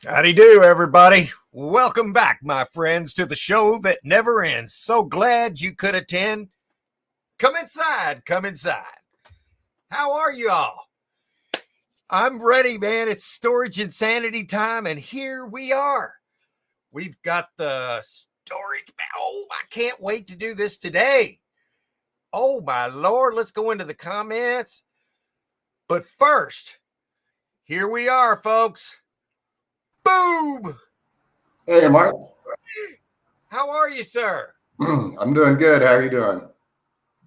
Howdy do, everybody. Welcome back, my friends, to the show that never ends. So glad you could attend. Come inside. Come inside. How are you all? I'm ready, man. It's storage insanity time, and here we are. We've got the storage. Oh, I can't wait to do this today. Oh, my Lord. Let's go into the comments. But first, here we are, folks. Boom! Hey, Mark. How are you, sir? I'm doing good. How are you doing?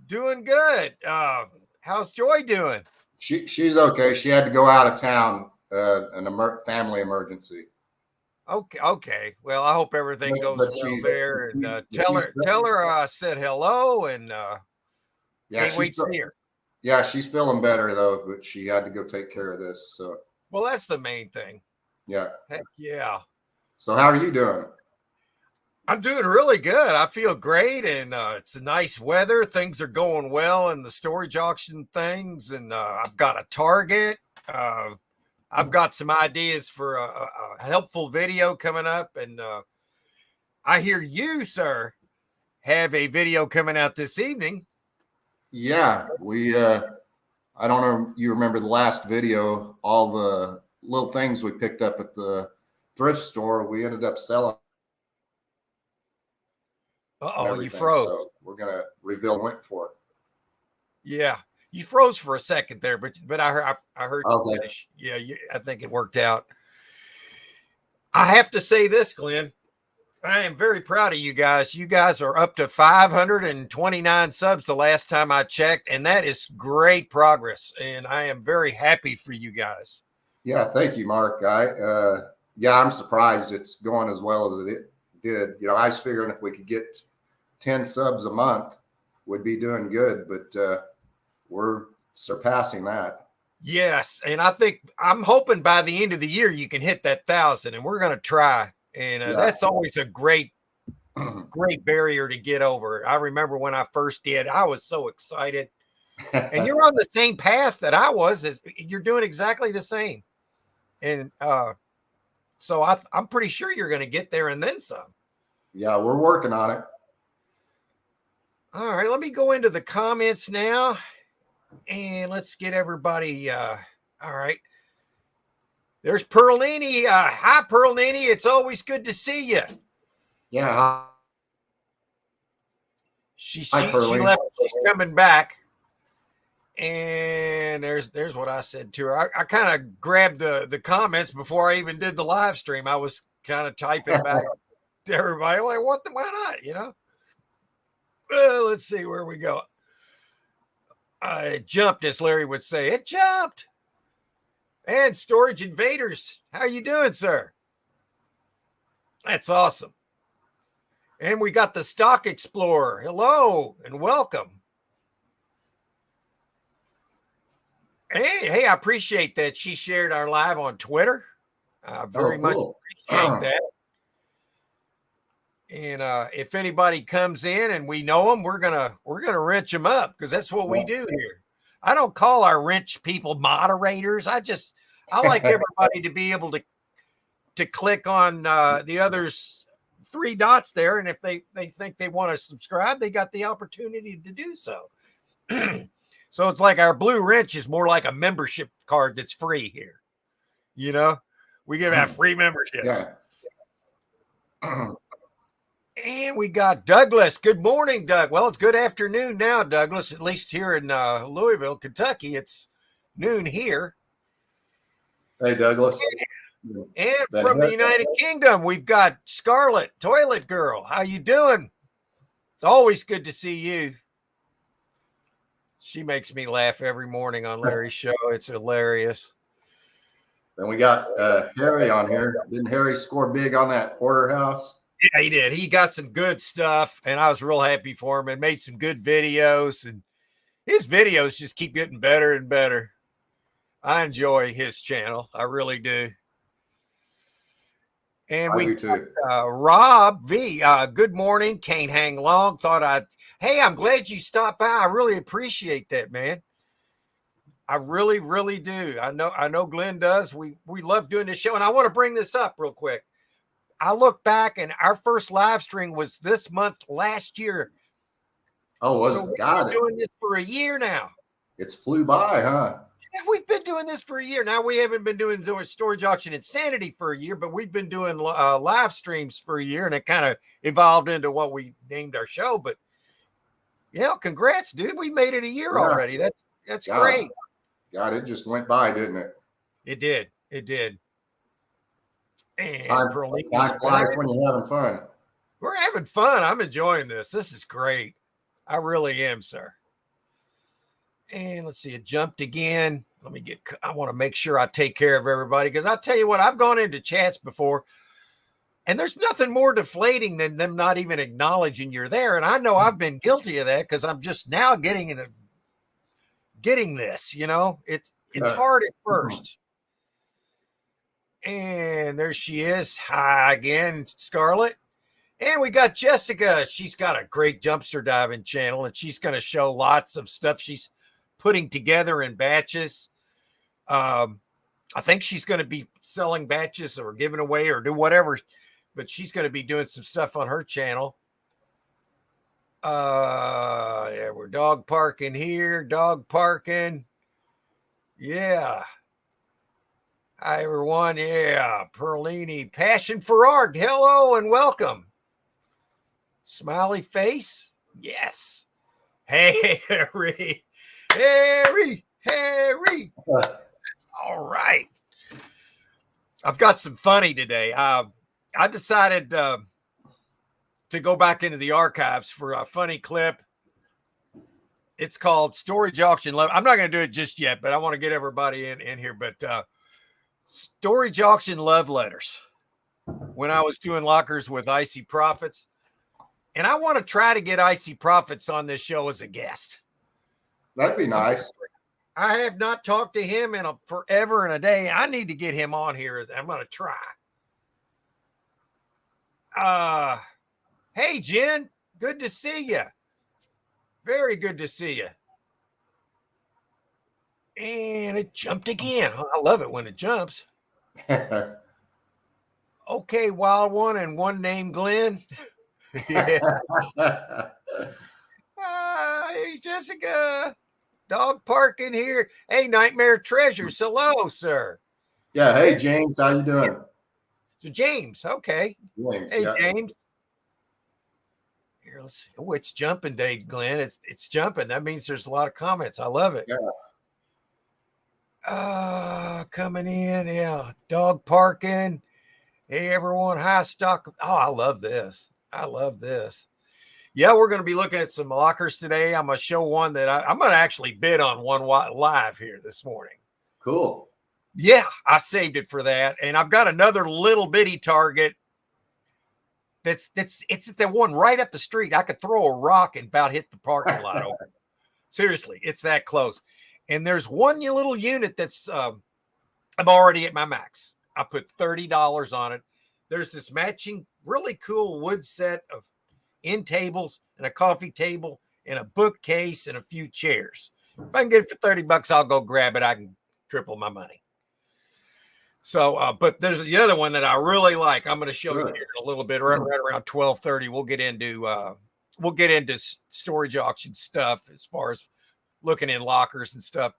Doing good. How's Joy doing? She's okay. She had to go out of town, family emergency. Okay. Well, I hope everything goes well there. And tell her I said hello and can't wait to see her. Yeah, she's feeling better though, but she had to go take care of this. So. Well, that's the main thing. Yeah. Heck yeah. So how are you doing? I'm doing really good. I feel great, and it's a nice weather. Things are going well in the storage auction things, and I've got a target. I've got some ideas for a helpful video coming up, and I hear you, sir, have a video coming out this evening. Yeah, we. I don't know. You remember the last video? All the little things we picked up at the thrift store. We ended up selling. You froze. So we're gonna reveal went for it. Yeah, you froze for a second there, but I heard you Okay. finish. Yeah, I think it worked out. I have to say this, Glenn. I am very proud of you guys. You guys are up to 529 subs the last time I checked, and that is great progress. And I am very happy for you guys. Yeah, thank you, Mark. I'm surprised it's going as well as it did. You know, I was figuring if we could get 10 subs a month, we'd be doing good, but we're surpassing that. Yes, and I'm hoping by the end of the year you can hit that 1,000, and we're going to try. And that's always a great barrier to get over. I remember when I first did, I was so excited. And you're on the same path that I was. You're doing exactly the same. And so I'm pretty sure you're going to get there and then some. Yeah, we're working on it. All right, let me go into the comments now. And let's get everybody. All right. There's Pearlini. Hi, Pearlini. It's always good to see you. Yeah. She left. She's coming back. And there's what I said to her. I kind of grabbed the comments before I even did the live stream. I was kind of typing back to everybody like, why not? You know? Let's see where we go. It jumped, as Larry would say. It jumped. And Storage Invaders, how you doing, sir? That's awesome. And we got the Stock Explorer. Hello and welcome. Hey, I appreciate that she shared our live on Twitter. I very much appreciate that. And if anybody comes in and we know them, we're gonna wrench them up because that's what we do here. I don't call our wrench people moderators. I like everybody to be able to click on the others 3 dots there, and if they think they want to subscribe, they got the opportunity to do so. So it's like our blue wrench is more like a membership card that's free here. You know, we give out free memberships. Yeah. And we got Douglas. Good morning, Doug. Well, it's good afternoon now, Douglas, at least here in Louisville, Kentucky. It's noon here. Hey, Douglas. And from the United Kingdom, we've got Scarlett, Toilet Girl. How you doing? It's always good to see you. She makes me laugh every morning on Larry's show. It's hilarious. Then we got Harry on here. Didn't Harry score big on that porterhouse? Yeah, he did. He got some good stuff, and I was real happy for him and made some good videos. And his videos just keep getting better and better. I enjoy his channel. I really do. And we got Rob V. Good morning. Can't hang long. Hey, I'm glad you stopped by. I really appreciate that, man. I really, really do. I know Glenn does. We love doing this show. And I want to bring this up real quick. I look back and our first live stream was this month last year. Oh, was so it? We've Got been it. doing this for a year now. It's flew by, huh? Yeah, we've been doing this for a year. Now we haven't been doing Storage Auction Insanity for a year, but we've been doing live streams for a year, and it kind of evolved into what we named our show. But yeah, congrats, dude. We made it a year already. That's great. God, it just went by, didn't it? It did. It did. And Time flies when you're having fun. We're having fun. I'm enjoying this. This is great. I really am, sir. And let's see, it jumped again. I want to make sure I take care of everybody, because I tell you what, I've gone into chats before and there's nothing more deflating than them not even acknowledging you're there. And I know I've been guilty of that because I'm just now getting this, it's hard at first. And there she is. Hi again, Scarlett. And we got Jessica. She's got a great dumpster diving channel, and she's going to show lots of stuff she's putting together in batches. I think she's going to be selling batches or giving away or do whatever, but she's going to be doing some stuff on her channel. Yeah, we're dog parking here. Dog parking. Yeah. Hi, everyone. Yeah. Perlini. Passion for art. Hello and welcome. Smiley face. Yes. Hey, Harry. Harry. That's all right. I've got some funny today. I decided to go back into the archives for a funny clip. It's called Storage Auction Love. I'm not going to do it just yet, but I want to get everybody in here. But Storage Auction Love Letters. When I was doing lockers with Icy Profits. And I want to try to get Icy Profits on this show as a guest. That'd be nice. I have not talked to him in forever and a day. I need to get him on here. I'm going to try. Hey, Jen. Good to see you. Very good to see you. And it jumped again. I love it when it jumps. Okay, Wild One and one named Glenn. Yeah. Hey, Jessica. Dog parking here. Hey, Nightmare Treasures. Hello, sir. Yeah. Hey, James. How you doing? So James. Okay. James, hey, yeah. James. Here, let's see. Oh, it's jumping day, Glenn. It's jumping. That means there's a lot of comments. I love it. Yeah. Coming in. Yeah. Dog parking. Hey, everyone. High stock. Oh, I love this. Yeah, we're going to be looking at some lockers today. I'm going to show one that I'm going to actually bid on one live here this morning. Cool. Yeah, I saved it for that. And I've got another little bitty target. It's the one right up the street. I could throw a rock and about hit the parking lot open. Seriously, it's that close. And there's one little unit that's I'm already at my max. I put $30 on it. There's this matching really cool wood set of end tables and a coffee table and a bookcase and a few chairs. If I can get it for $30, I'll go grab it. I can triple my money. So, but there's the other one that I really like. I'm going to show you here in a little bit, right around 12:30. We'll get into storage auction stuff as far as looking in lockers and stuff.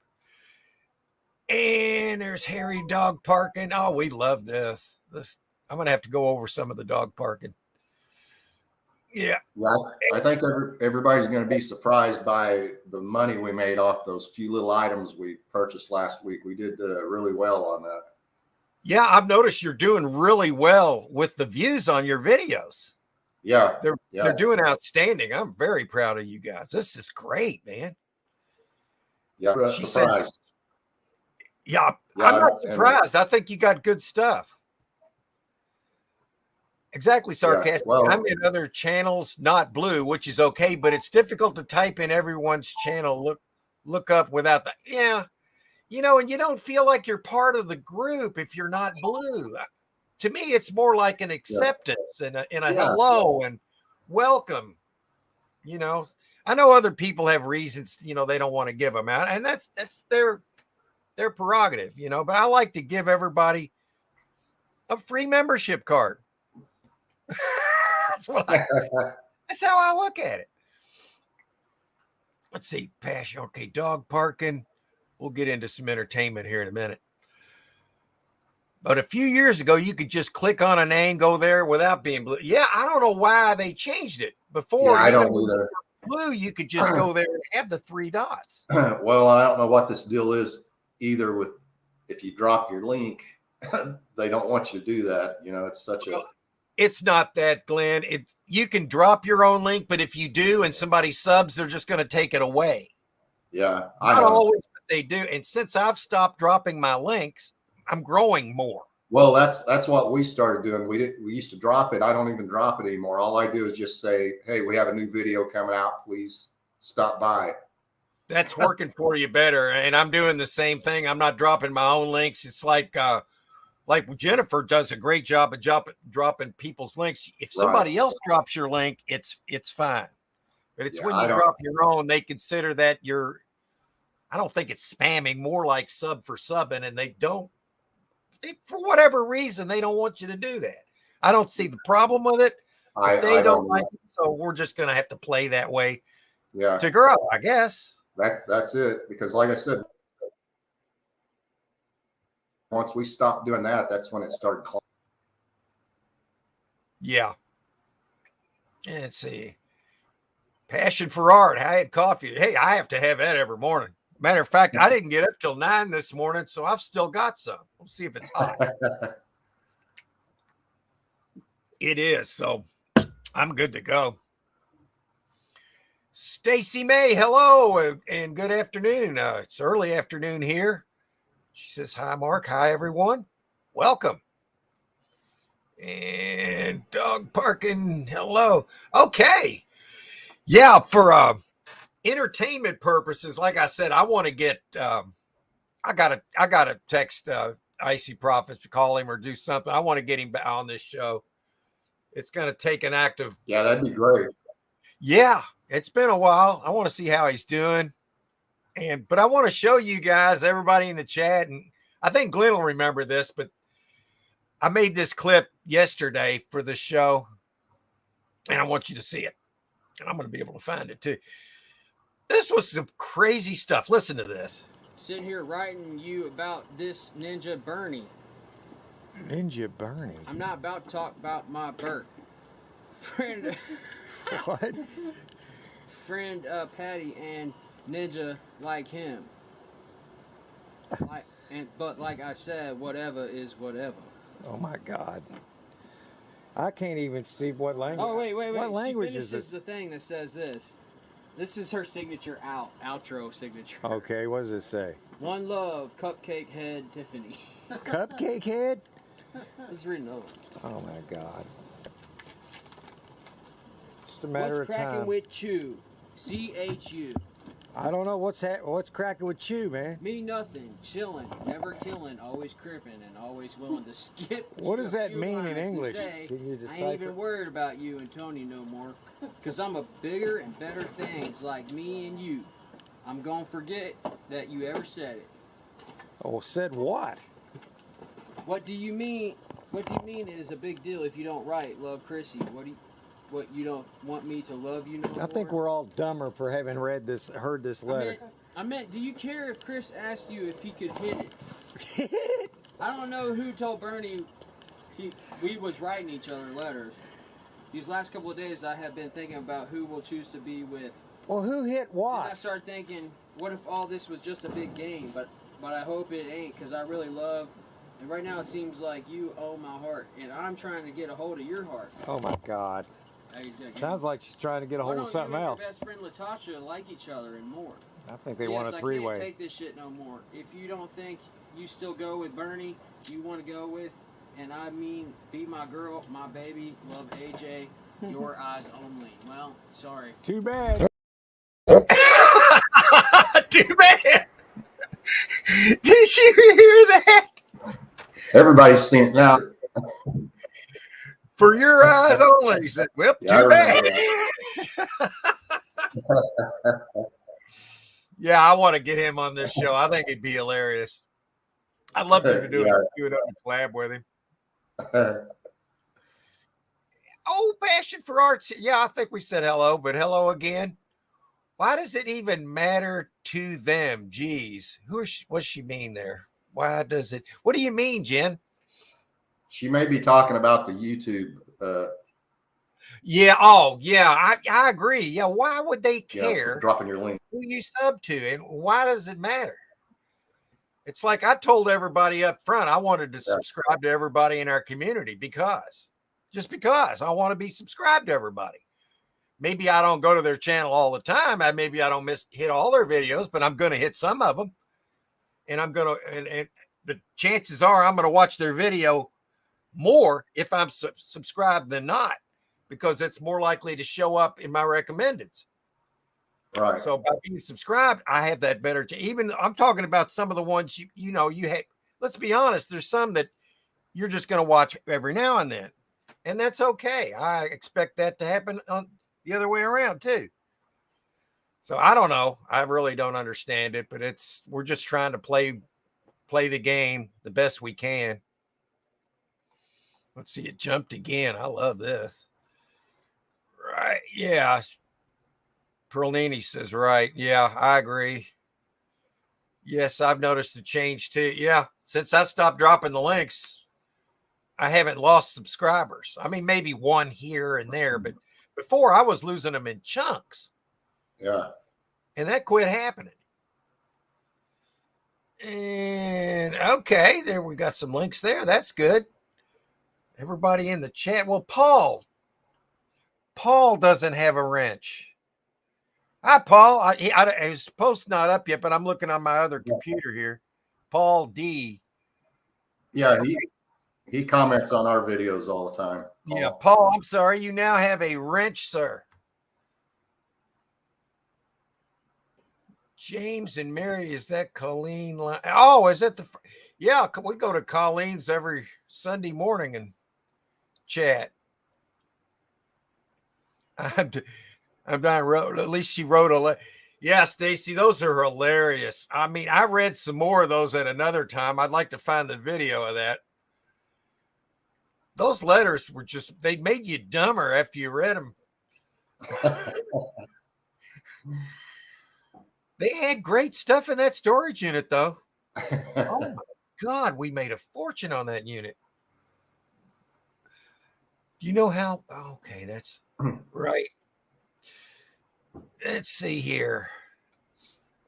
And there's Harry dog parking. Oh, we love this. I'm going to have to go over some of the dog parking. Yeah. I think everybody's going to be surprised by the money we made off those few little items we purchased last week. We did really well on that. Yeah, I've noticed you're doing really well with the views on your videos. Yeah. They're doing outstanding. I'm very proud of you guys. This is great, man. Yeah, She surprised. I'm not surprised. I think you got good stuff. Exactly, sarcastic. Yeah, well, I'm in other channels, not blue, which is okay, but it's difficult to type in everyone's channel, look up without the and you don't feel like you're part of the group if you're not blue. To me, it's more like an acceptance and a hello and welcome. I know other people have reasons, they don't want to give them out, and that's their their prerogative, you know, but I like to give everybody a free membership card. That's how I look at it. Let's see, passion. Okay, dog parking. We'll get into some entertainment here in a minute. But a few years ago, you could just click on a name, go there without being blue. Yeah, I don't know why they changed it. Before, Yeah, I don't either. Blue, you could just go there and have the 3 dots. Well, I don't know what this deal is either with if you drop your link, they don't want you to do that. You know, it's such a... It's not that, Glenn. You can drop your own link, but if you do and somebody subs, they're just going to take it away. Yeah, I Not know. always, but they do. And since I've stopped dropping my links, I'm growing more. Well, that's what we started doing. We used to drop it. I don't even drop it anymore. All I do is just say, "Hey, we have a new video coming out. Please stop by." That's working for you better. And I'm doing the same thing. I'm not dropping my own links. It's like Jennifer does a great job of dropping people's links. If somebody else drops your link, it's fine. But it's when you drop your own, they consider that I don't think it's spamming, more like sub for subbing, and for whatever reason, they don't want you to do that. I don't see the problem with it. They don't like it, so we're just going to have to play that way to grow, I guess. That's it. Because like I said, once we stopped doing that, that's when it started climbing. Yeah. Let's see. Passion for art. I had coffee. Hey, I have to have that every morning. Matter of fact, I didn't get up till 9 this morning, so I've still got some. We'll see if it's hot. It is, so I'm good to go. Stacy May, hello, and good afternoon. It's early afternoon here. She says, hi, Mark. Hi, everyone. Welcome. And dog parking, hello. Okay. Yeah, for entertainment purposes, like I said, I want to get I gotta text Icy Prophets to call him or do something. I want to get him on this show. It's gonna take an act of... Yeah, that'd be great. Yeah, it's been a while. I want to see how he's doing. But I want to show you guys, everybody in the chat, and I think Glenn will remember this, but I made this clip yesterday for the show, and I want you to see it. And I'm going to be able to find it too. This was some crazy stuff. Listen to this. Sitting here writing you about this Ninja Bernie. Ninja Bernie? I'm not about to talk about my Bert. Friend. What? Friend Patty and Ninja like him. But like I said, whatever is whatever. Oh my God. I can't even see what language. Oh wait. What language is this? this? The thing that says this. This is her signature outro signature. Okay, what does it say? One love, Cupcake Head Tiffany. Cupcake Head? Let's read another one. Oh my God. Just a matter of time. What's cracking with Chew? CHU. I don't know what's cracking with you, man. Me nothing, chilling, never killing, always crippin', and always willing to skip. What does that mean in English? Can you decipher? I ain't even worried about you and Tony no more, cause I'm a bigger and better things like me and you. I'm gonna forget that you ever said it. Oh, said what? What do you mean? What do you mean it is a big deal if you don't write, love Chrissy? What you don't want me to love you no more? I think we're all dumber for having heard this letter. I meant, do you care if Chris asked you if he could hit it? Hit it? I don't know who told Bernie we was writing each other letters. These last couple of days I have been thinking about who we'll choose to be with. Well, who hit what? And I started thinking, what if all this was just a big game? But I hope it ain't, because I really love... And right now it seems like you own my heart, and I'm trying to get a hold of your heart. Oh my God. Sounds like she's trying to get a hold of something else. You and your best friend Latasha like each other and more. I think they want a three-way. I can't take this shit no more. If you don't think you still go with Bernie, you want to go with, and I mean, be my girl, my baby, love AJ, your eyes only. Well, sorry. Too bad. Too bad. Did you hear that? Everybody's seeing it now. For your eyes only. He said, well, Yeah, too bad. Yeah, I want to get him on this show. I think it'd be hilarious. I'd love to do another collab with him. Oh, Passion for Arts. Yeah, I think we said hello, but hello again. Why does it even matter to them? Geez, what's she mean there? Why does it? What do you mean, Jen? She may be talking about the YouTube. Yeah. Oh, yeah. I agree. Yeah. Why would they care? Dropping your link. Who you sub to, and why does it matter? It's like I told everybody up front I wanted to subscribe to everybody in our community because I want to be subscribed to everybody. Maybe I don't go to their channel all the time. Maybe I don't hit all their videos, but I'm going to hit some of them. And I'm going to, and the chances are I'm going to watch their video more if I'm subscribed than not, because it's more likely to show up in my recommendeds. Right. So by being subscribed, I have that better. Even I'm talking about some of the ones you have. Let's be honest. There's some that you're just going to watch every now and then, and that's okay. I expect that to happen on the other way around too. So I don't know. I really don't understand it, but we're just trying to play the game the best we can. Let's see. It jumped again. I love this. Right. Yeah. Perlini says, right. Yeah, I agree. Yes, I've noticed the change too. Yeah. Since I stopped dropping the links, I haven't lost subscribers. I mean, maybe one here and there, but before I was losing them in chunks. Yeah. And that quit happening. And okay, there we got some links there. That's good. Everybody in the chat. Well, Paul doesn't have a wrench. Hi, Paul. His post's not up yet, but I'm looking on my other computer here. Paul D. Yeah, he comments on our videos all the time. Yeah, Paul, I'm sorry. You now have a wrench, sir. James and Mary, is that Colleen? Oh, is that yeah, we go to Colleen's every Sunday morning and chat. I'm not wrote. At least she wrote a. Yeah, Stacy, those are hilarious. I mean, I read some more of those at another time. I'd like to find the video of that. Those letters were they made you dumber after you read them. They had great stuff in that storage unit, though. Oh my God, we made a fortune on that unit. Do you know how? Okay, that's right. Let's see here.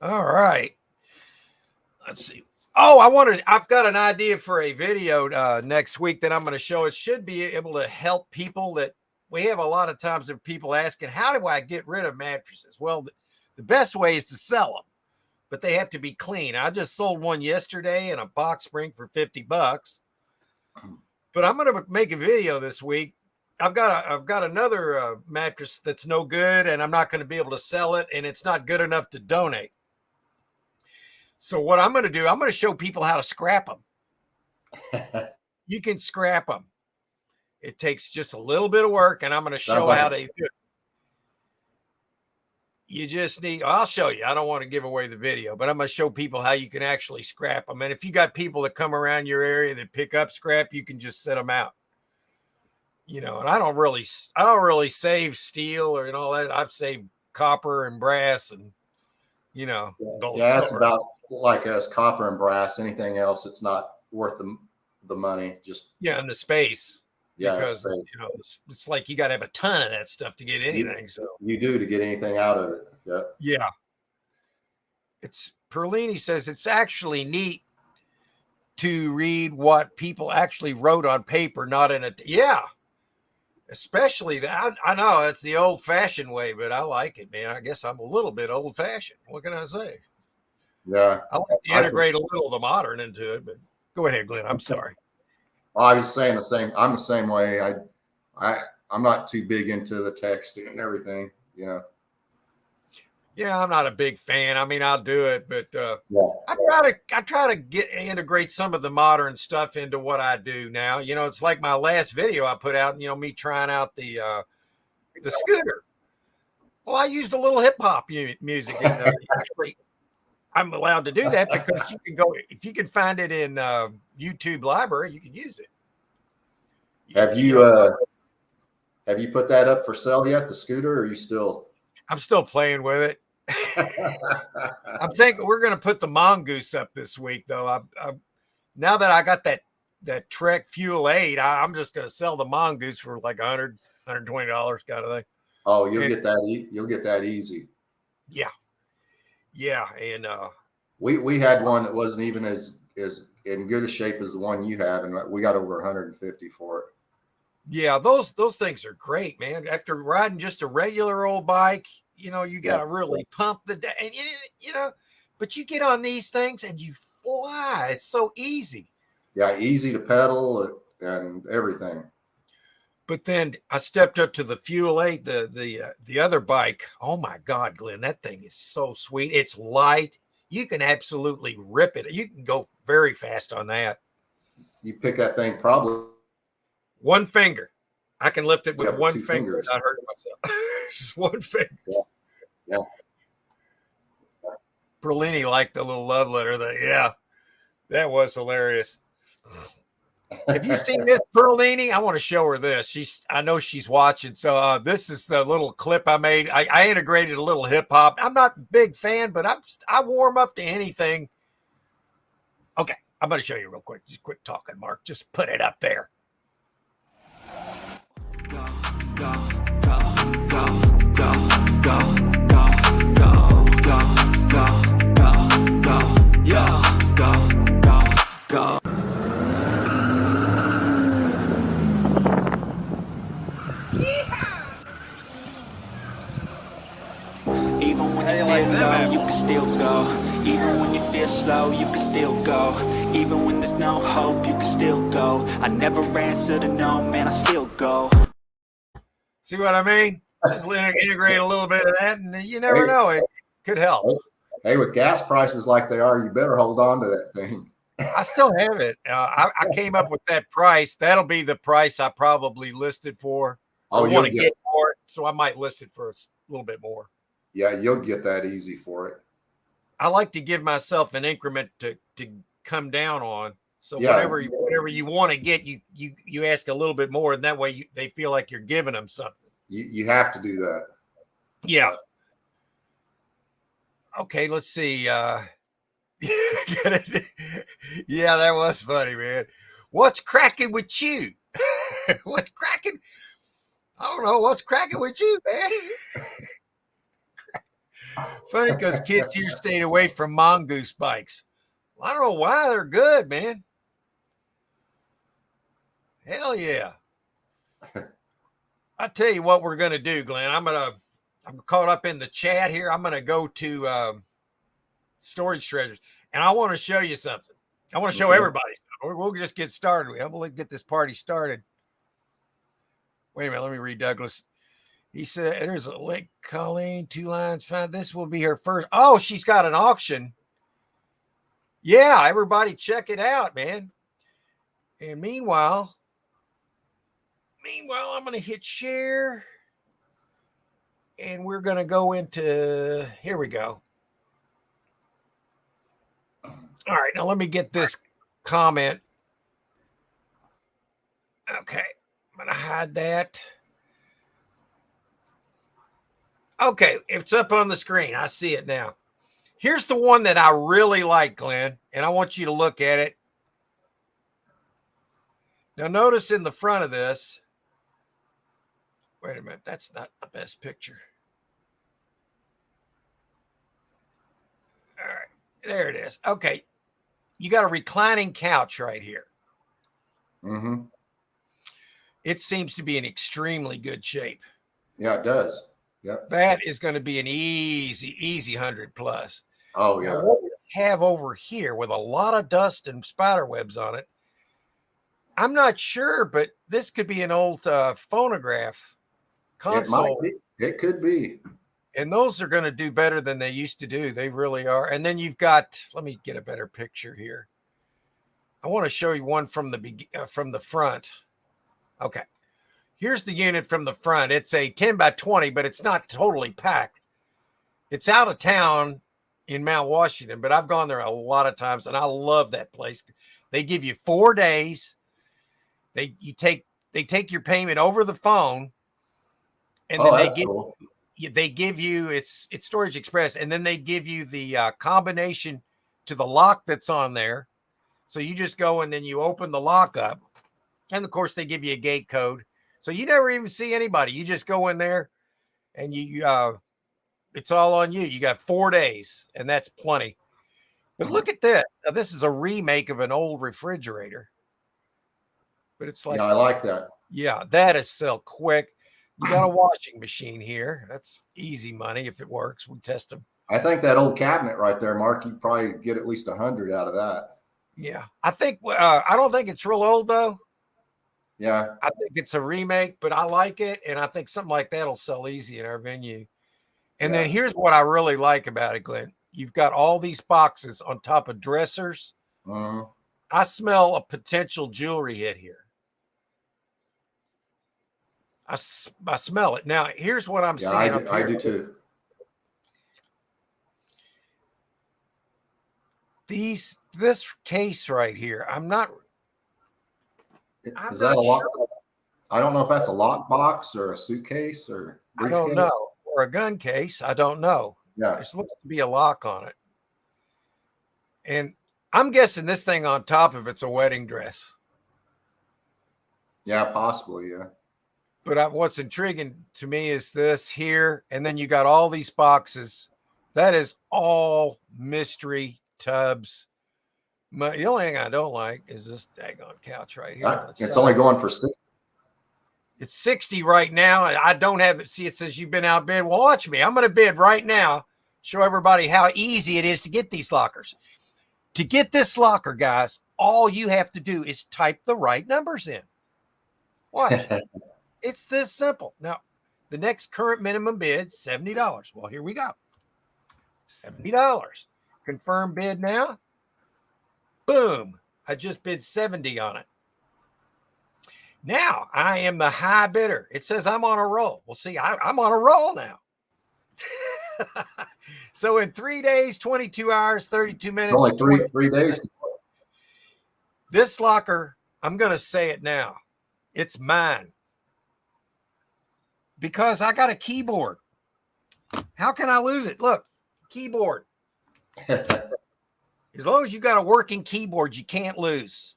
All right. Let's see. Oh, I've got an idea for a video next week that I'm going to show. It should be able to help people that we have a lot of times of people asking, how do I get rid of mattresses? Well, the best way is to sell them, but they have to be clean. I just sold one yesterday in a box spring for $50, but I'm going to make a video this week. I've got another mattress that's no good, and I'm not going to be able to sell it, and it's not good enough to donate. So what I'm going to do, I'm going to show people how to scrap them. You can scrap them. It takes just a little bit of work, and I'm going to show how they do it. You just need, I'll show you. I don't want to give away the video, but I'm going to show people how you can actually scrap them. And if you got people that come around your area that pick up scrap, you can just set them out. You know, and I don't really save steel or all that. I've saved copper and brass and, you know. Yeah, it's about like us, copper and brass. Anything else, it's not worth the money. Just and the space. Yeah, because you know it's like you got to have a ton of that stuff to get anything. So you do to get anything out of it. Yeah. Yeah. It's Perlini says it's actually neat to read what people actually wrote on paper, not in a especially that. I know it's the old-fashioned way, but I like it, man. I guess I'm a little bit old-fashioned. What can I say? Yeah, I like to integrate a little of the modern into it. But go ahead, Glenn. I'm sorry. I was saying the same. I'm the same way. I'm not too big into the texting and everything, you know. Yeah, I'm not a big fan. I mean, I'll do it, but I try to integrate some of the modern stuff into what I do now. You know, it's like my last video I put out. You know, me trying out the scooter. Well, I used a little hip hop music in there. Actually, I'm allowed to do that because you can go, if you can find it in YouTube library, you can use it. Have you put that up for sale yet, the scooter, or are you still? I'm still playing with it. I'm thinking we're going to put the Mongoose up this week, though. Now that I got that Trek Fuel 8, I'm just going to sell the Mongoose for like $100, $120 kind of thing. Oh, you'll get that easy. Yeah. Yeah. And we had one that wasn't even as in good a shape as the one you have, and we got over 150 for it. Yeah, those things are great, man. After riding just a regular old bike, you got to really pump and but you get on these things and you fly. It's so easy. Yeah, easy to pedal and everything. But then I stepped up to the Fuel 8, the other bike. Oh my God, Glenn, that thing is so sweet. It's light. You can absolutely rip it. You can go very fast on that. You pick that thing probably one finger. I can lift it with one finger fingers. without hurting myself. Just one finger. Yeah. Perlini liked the little love letter. That was hilarious. Have you seen this, Perlini? I want to show her this. I know she's watching. So this is the little clip I made. I integrated a little hip hop. I'm not a big fan, but I warm up to anything. Okay, I'm going to show you real quick. Just quit talking, Mark. Just put it up there. Go, go, go, go, go, go, go, go, go, go, go, go, yeah, go, go, go. Even when you feel low, you can still go. Even when you feel slow, you can still go. Even when there's no hope, you can still go. I never answer to no, man, I still go. See what I mean? Just integrate a little bit of that, and you never know. It could help. Hey, with gas prices like they are, you better hold on to that thing. I still have it. I came up with that price. That'll be the price I probably listed for. Oh, I want to get for it, so I might list it for a little bit more. Yeah, you'll get that easy for it. I like to give myself an increment to come down on. So Yeah. whatever you want to get, you ask a little bit more, and that way they feel like you're giving them something. You have to do that. Yeah. Okay, let's see. Get it? Yeah, that was funny, man. What's cracking with you? What's cracking? I don't know. What's cracking with you, man? Funny because kids here stayed away from Mongoose bikes. I don't know why. They're good, man. Hell yeah. I tell you what we're going to do, Glenn. I'm caught up in the chat here. I'm going to go to Storage Treasures, and I want to show you something. I want to show everybody something. We'll just get started. I'm going to get this party started. Wait a minute. Let me read Douglas. He said, there's a link, Colleen, 2 lines, 5. This will be her first. Oh, she's got an auction. Yeah, everybody check it out, man. And meanwhile, I'm going to hit share. And we're going to go into, here we go. All right, now let me get this comment. Okay, I'm going to hide that. Okay, it's up on the screen. I see it now. Here's the one that I really like, Glenn, and I want you to look at it. Now, notice in the front of this. Wait a minute. That's not the best picture. All right. There it is. Okay. You got a reclining couch right here. Mm-hmm. It seems to be in extremely good shape. Yeah, it does. Yep. That is going to be an easy 100 plus. Oh, yeah. Now, what we have over here with a lot of dust and spider webs on it, I'm not sure, but this could be an old phonograph console. It could be. And those are going to do better than they used to do. They really are. And then you've got, let me get a better picture here. I want to show you one from the front. Okay. Here's the unit from the front. It's a 10 by 20, but it's not totally packed. It's out of town in Mount Washington, but I've gone there a lot of times and I love that place. They give you 4 days. They take your payment over the phone, and then that's cool. they give you it's Storage Express, and then they give you the combination to the lock that's on there. So you just go and then you open the lock up, and of course they give you a gate code. So you never even see anybody. You just go in there, and you it's all on you. You got 4 days, and that's plenty. But look at this. Now, this is a remake of an old refrigerator. But it's like, Yeah, I like that. yeah, that is sell quick. You got a washing machine here. That's easy money if it works. We test them. I think that old cabinet right there, Mark, you probably get at least 100 out of that. Yeah, I think I don't think it's real old though. Yeah. I think it's a remake, but I like it, and I think something like that'll sell easy in our venue. And then here's what I really like about it, Glenn. You've got all these boxes on top of dressers. Mhm. I smell a potential jewelry hit here. I smell it. Now, here's what I'm Yeah, seeing. I do too. This case right here, I'm not Is that a lock? I don't know if that's a lock box or a suitcase or I don't briefcase. know. Or a gun case. I don't know. Yeah. There looks to be a lock on it. And I'm guessing this thing on top of it's a wedding dress. Yeah, possibly. Yeah. But what's intriguing to me is this here. And then you got all these boxes. That is all mystery tubs. The only thing I don't like is this daggone couch right here. It's only going for 6. It's 60 right now. I don't have it. See, it says you've been outbid. Well, watch me. I'm going to bid right now. Show everybody how easy it is to get these lockers. To get this locker, guys, all you have to do is type the right numbers in. Watch. It's this simple. Now, the next current minimum bid, $70. Well, here we go. $70. Confirm bid now. Boom. I just bid 70 on it. Now I am the high bidder. It says I'm on a roll. Well, see, I'm on a roll now. So in 3 days, 22 hours, 32 minutes. Only three days. This locker, I'm going to say it now. It's mine. Because I got a keyboard. How can I lose it? Look, keyboard. As long as you got a working keyboard, you can't lose.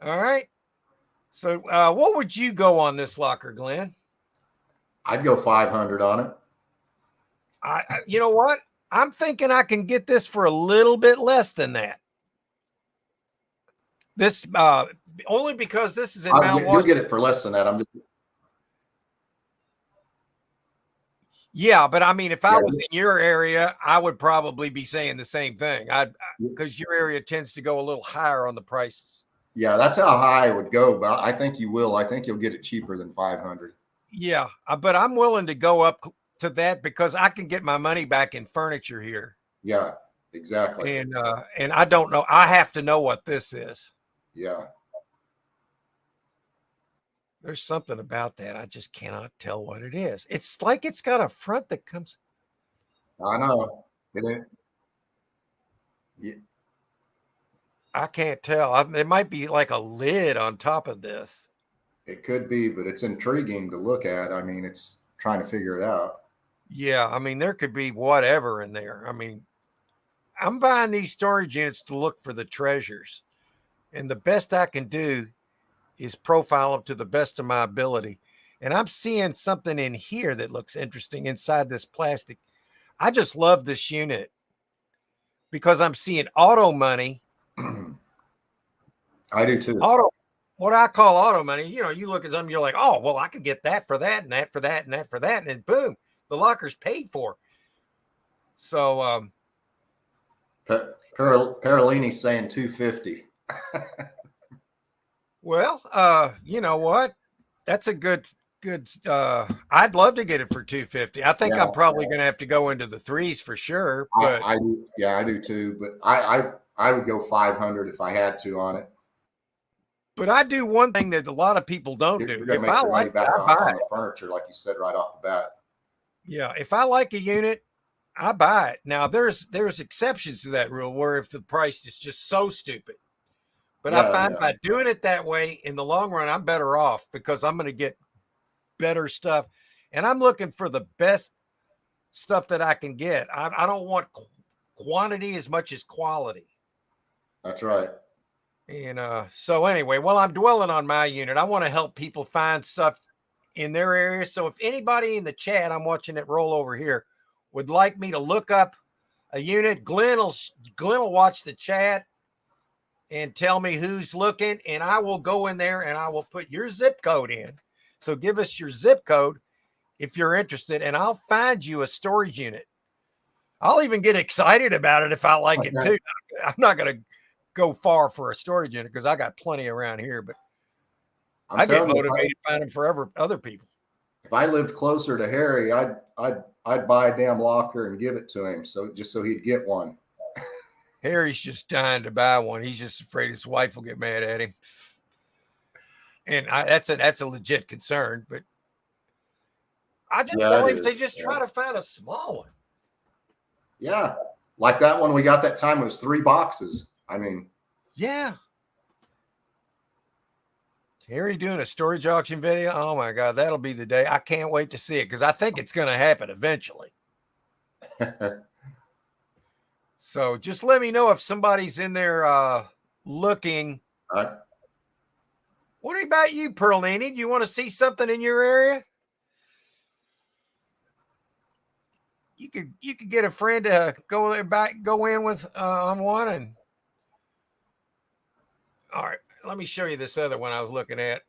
All right. So what would you go on this locker, Glenn? I'd go 500 on it. You know what? I'm thinking I can get this for a little bit less than that. This only because this is in Mount Washington. You'll get it for less than that. Yeah, but I mean, if I was in your area, I would probably be saying the same thing. Because your area tends to go a little higher on the prices. Yeah, that's how high I would go, but I think you will. I think you'll get it cheaper than 500. Yeah, but I'm willing to go up to that because I can get my money back in furniture here. Yeah, exactly. And I don't know. I have to know what this is. Yeah. There's something about that. I just cannot tell what it is. It's like it's got a front that comes. I know. It ain't. Yeah. I can't tell. It might be like a lid on top of this. It could be, but it's intriguing to look at. I mean, it's trying to figure it out. Yeah, I mean, there could be whatever in there. I mean, I'm buying these storage units to look for the treasures. And the best I can do is profile them to the best of my ability. And I'm seeing something in here that looks interesting inside this plastic. I just love this unit because I'm seeing auto money. I do too. What I call auto money, you look at something, you're like, oh, well, I could get that for that and that for that and that for that. And then boom, the locker's paid for. So, Parolini's saying 250. Well, you know what? That's a good, I'd love to get it for 250. I think I'm probably going to have to go into the threes for sure. But I do too. But I would go 500 if I had to on it. But I do one thing that a lot of people don't do. You're going to make your money back on the furniture, like you said right off the bat. Yeah. If I like a unit, I buy it. Now there's exceptions to that rule where if the price is just so stupid. But I Yeah, find yeah. by doing it that way in the long run, I'm better off because I'm going to get better stuff. And I'm looking for the best stuff that I can get. I don't want quantity as much as quality. That's right. And so anyway, while I'm dwelling on my unit, I want to help people find stuff in their area. So if anybody in the chat, I'm watching it roll over here, would like me to look up a unit, Glenn will watch the chat and tell me who's looking, and I will go in there and I will put your zip code in. So give us your zip code if you're interested, and I'll find you a storage unit. I'll even get excited about it if I like it too. I'm not going to go far for a storage unit because I got plenty around here, but I get motivated finding for other people. If I lived closer to Harry, I'd buy a damn locker and give it to him, so he'd get one. Harry's just dying to buy one. He's just afraid his wife will get mad at him. And that's a legit concern, but I just tell him to just try to find a small one. Yeah. Like that one we got that time, it was 3 boxes. I mean, yeah. Harry doing a storage auction video. Oh my God, that'll be the day. I can't wait to see it because I think it's going to happen eventually. So just let me know if somebody's in there looking. all right. What about you, Perlini? Do you want to see something in your area? You could get a friend to go in with on one. And all right, let me show you this other one I was looking at.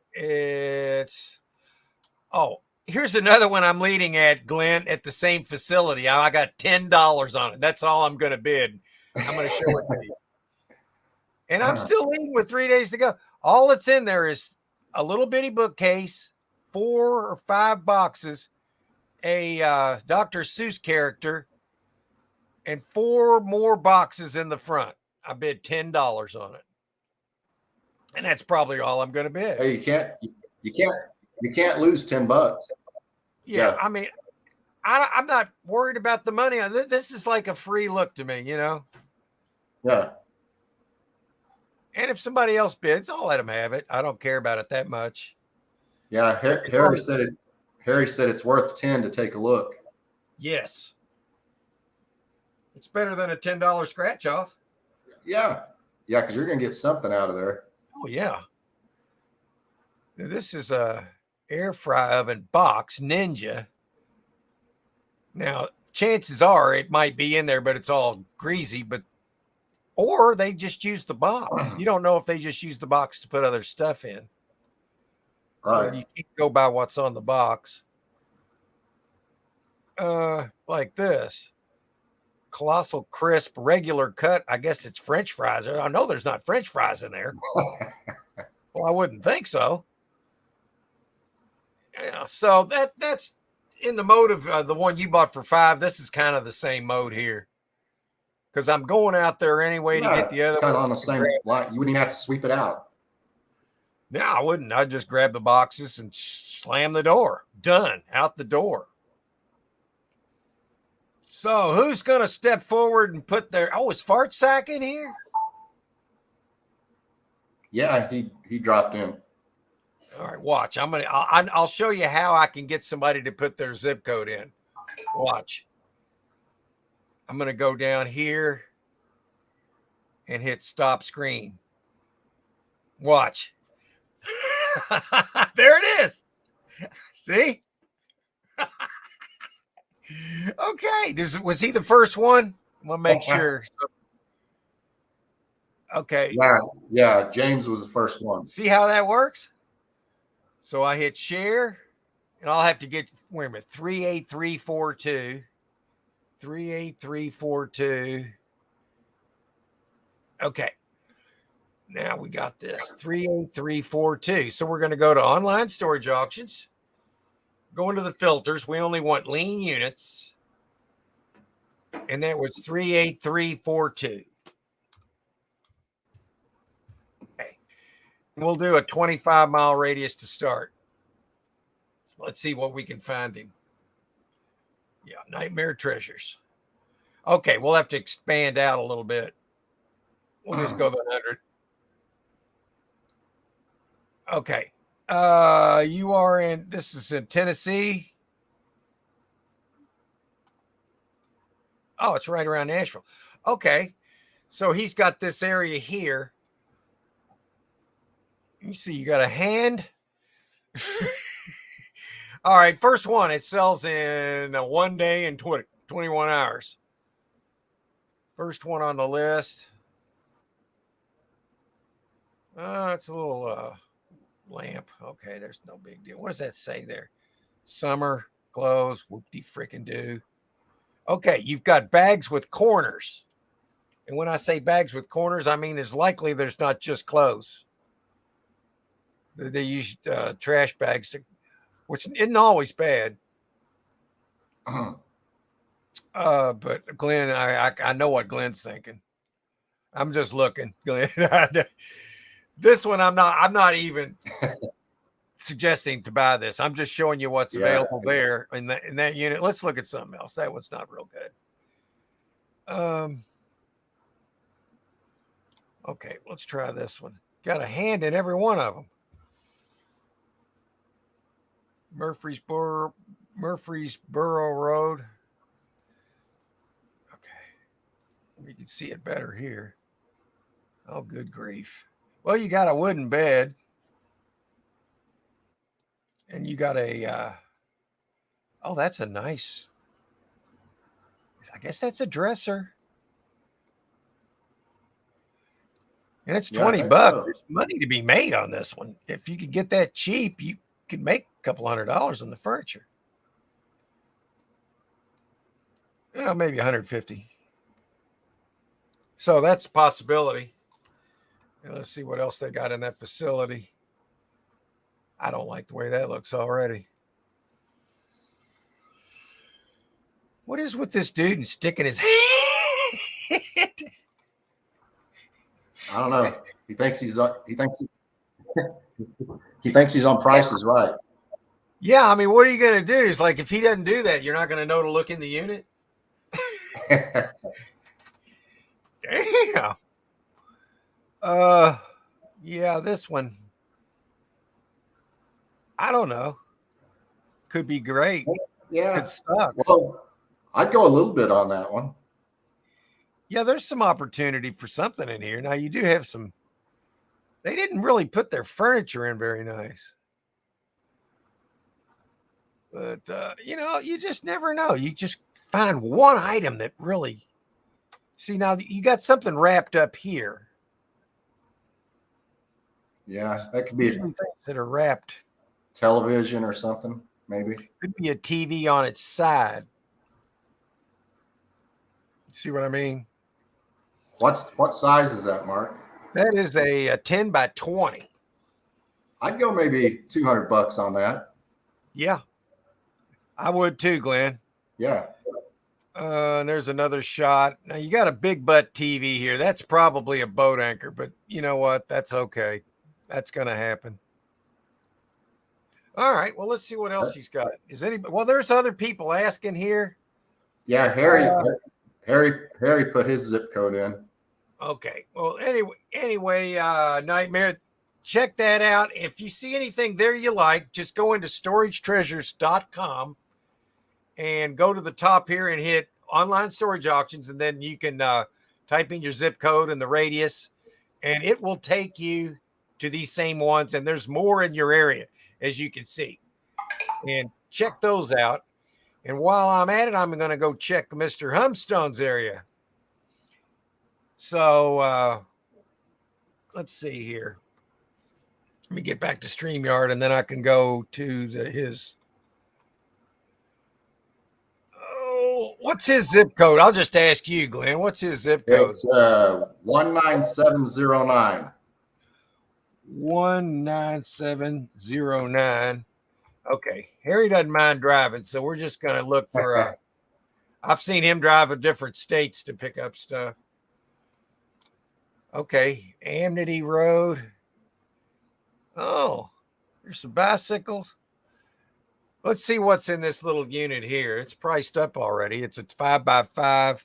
Here's another one I'm leading at, Glenn, at the same facility. I got $10 on it. That's all I'm going to bid. I'm going to show it to you. And I'm still leading with 3 days to go. All that's in there is a little bitty bookcase, 4 or 5 boxes, a Dr. Seuss character, and 4 more boxes in the front. I bid $10 on it. And that's probably all I'm going to bid. Hey, you can't lose $10. Yeah, I mean, I'm not worried about the money. This is like a free look to me, you know? Yeah. And if somebody else bids, I'll let them have it. I don't care about it that much. Yeah, Harry said it. Harry said it's worth 10 to take a look. Yes. It's better than a $10 scratch off. Yeah. Yeah, because you're going to get something out of there. Oh, yeah. This is a air fry oven box, Ninja. Now, chances are it might be in there, but it's all greasy, or they just use the box. You don't know if they just use the box to put other stuff in. Right. So you can't go by what's on the box. Like this. Colossal crisp, regular cut. I guess it's French fries. I know there's not French fries in there. Well, I wouldn't think so. Yeah, so that's in the mode of the one you bought for $5. This is kind of the same mode here. Because I'm going out there anyway to get the other kind one. of on the same line. You wouldn't even have to sweep it out. No, I wouldn't. I'd just grab the boxes and slam the door. Done. Out the door. So who's going to step forward and put their... Oh, is Fart Sack in here? Yeah, he dropped in. All right, watch. I'll show you how I can get somebody to put their zip code in. Watch. I'm going to go down here and hit stop screen. Watch. There it is. See? Okay. Was he the first one? I'm going to make sure. Okay. Yeah. James was the first one. See how that works? So I hit share, and I'll have to get, wait a minute, 38342. 38342. Okay. Now we got this 38342. So we're going to go to online storage auctions, go into the filters. We only want lean units. And that was 38342. Okay. We'll do a 25-mile radius to start. Let's see what we can find him. Yeah, Nightmare Treasures. Okay, we'll have to expand out a little bit. We'll just go the 100. Okay. You are this is in Tennessee. Oh, it's right around Nashville. Okay. So he's got this area here. You see, you got a hand. All right. First one, it sells in 1 day and 21 hours. First one on the list. It's a little lamp. Okay, there's no big deal. What does that say there? Summer clothes. Whoop-de frickin' do. Okay, you've got bags with corners. And when I say bags with corners, I mean there's not just clothes. They use trash bags, which isn't always bad. But Glenn, I know what Glenn's thinking. I'm just looking, Glenn. This one, I'm not even suggesting to buy this. I'm just showing you what's available there in that unit. Let's look at something else. That one's not real good. Okay, let's try this one. Got a hand in every one of them. Murfreesboro Road. Okay, we can see it better here. Oh, good grief. Well, you got a wooden bed. And you got oh, that's a nice, I guess that's a dresser. And it's 20 bucks. So. There's money to be made on this one. If you could get that cheap, you could make a couple $100 on the furniture. Well, maybe 150. So that's a possibility. And let's see what else they got in that facility. I don't like the way that looks already. What is with this dude and sticking his hand? I don't know. He thinks he's on Price is Right. Yeah, I mean, what are you going to do? It's like if he doesn't do that, you're not going to know to look in the unit. Damn. Yeah, this one. I don't know. Could be great. Yeah. Could suck. Well, I'd go a little bit on that one. Yeah, there's some opportunity for something in here. Now you do have some. They didn't really put their furniture in very nice. But you just never know. You just find one item that really. See, now you got something wrapped up here. Yeah, that could be things that are wrapped. Television or something, maybe. Could be a TV on its side. See what I mean? What size is that, Mark? That is a 10 by 20. I'd go maybe $200 on that. Yeah, I would too, Glenn. Yeah. And there's another shot. Now you got a big butt TV here. That's probably a boat anchor, but you know what? That's okay. That's going to happen. All right. Well, let's see what else he's got. Is anybody? Well, there's other people asking here. Yeah, Harry put his zip code in. Okay. Well, anyway, Nightmare, check that out. If you see anything there you like, just go into storagetreasures.com and go to the top here and hit online storage auctions, and then you can type in your zip code and the radius, and it will take you to these same ones. And there's more in your area, as you can see. And check those out. And while I'm at it, I'm going to go check Mr. Humstone's area. So let's see here. Let me get back to StreamYard, and then I can go to his. Oh, what's his zip code? I'll just ask you, Glenn. What's his zip code? It's 19709. 19709. Okay. Harry doesn't mind driving, so we're just going to look for I've seen him drive in different states to pick up stuff. Okay. Amity Road. Oh, there's some bicycles. Let's see what's in this little unit here. It's priced up already. It's a 5x5.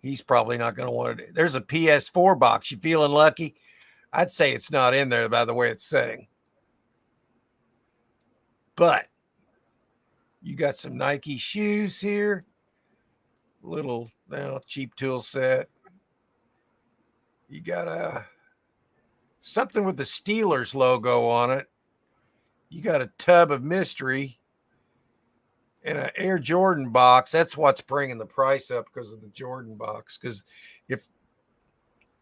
He's probably not going to want it. There's a PS4 box. You feeling lucky? I'd say it's not in there by the way it's sitting. But you got some Nike shoes here. Little cheap tool set. You got something with the Steelers logo on it. You got a tub of mystery and an Air Jordan box. That's what's bringing the price up, because of the Jordan box. Because if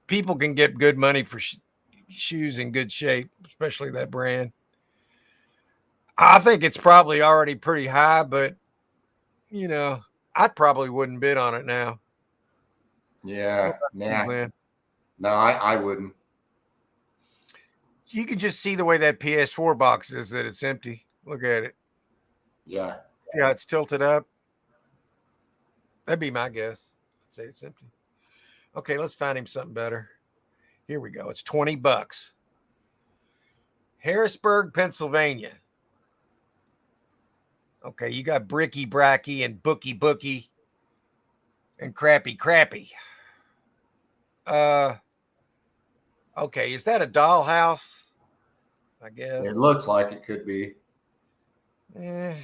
people can get good money for shoes in good shape, especially that brand, I think it's probably already pretty high, but I probably wouldn't bid on it now. Yeah. Nah. Man. No, I wouldn't. You can just see the way that PS4 box is, that it's empty. Look at it. Yeah. See how it's tilted up? That'd be my guess. I'd say it's empty. Okay, let's find him something better. Here we go. It's $20. Harrisburg, Pennsylvania. Okay, you got Bricky Bracky and Bookie Bookie and Crappy Crappy. Okay, is that a dollhouse? I guess. It looks like it could be. Man,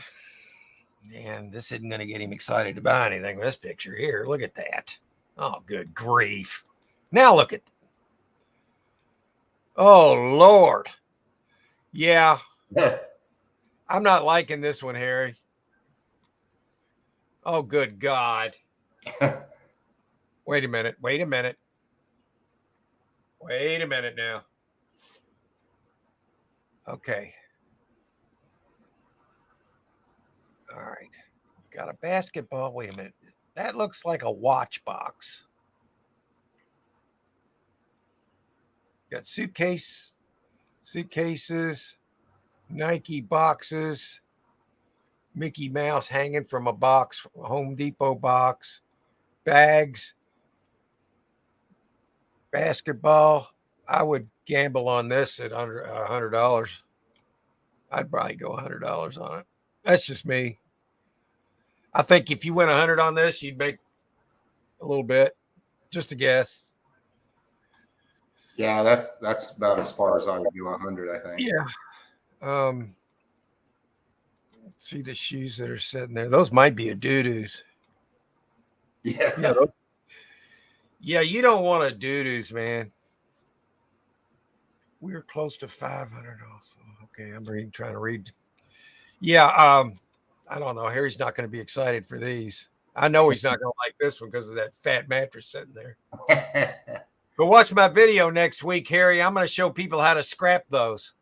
this isn't going to get him excited to buy anything with this picture here. Look at that. Oh, good grief. Now look at. Oh, Lord. Yeah. I'm not liking this one, Harry. Oh, good God. Wait a minute. Wait a minute now. Okay. All right. You got a basketball. Wait a minute. That looks like a watch box. Got suitcases, Nike boxes, Mickey Mouse hanging from a box, Home Depot box, bags, basketball. I would gamble on this at under $100. I'd probably go $100 on it. That's just me. I think if you went 100 on this, you'd make a little bit. Just a guess. Yeah, that's about as far as I would do 100, I think. Yeah. See the shoes that are sitting there. Those might be a doo-doos. Yeah. Yeah, you don't want a doo-doos, man. We're close to 500 also. Okay, I'm trying to read. Yeah, I don't know. Harry's not going to be excited for these. I know he's not going to like this one because of that fat mattress sitting there. But watch my video next week, Harry. I'm going to show people how to scrap those.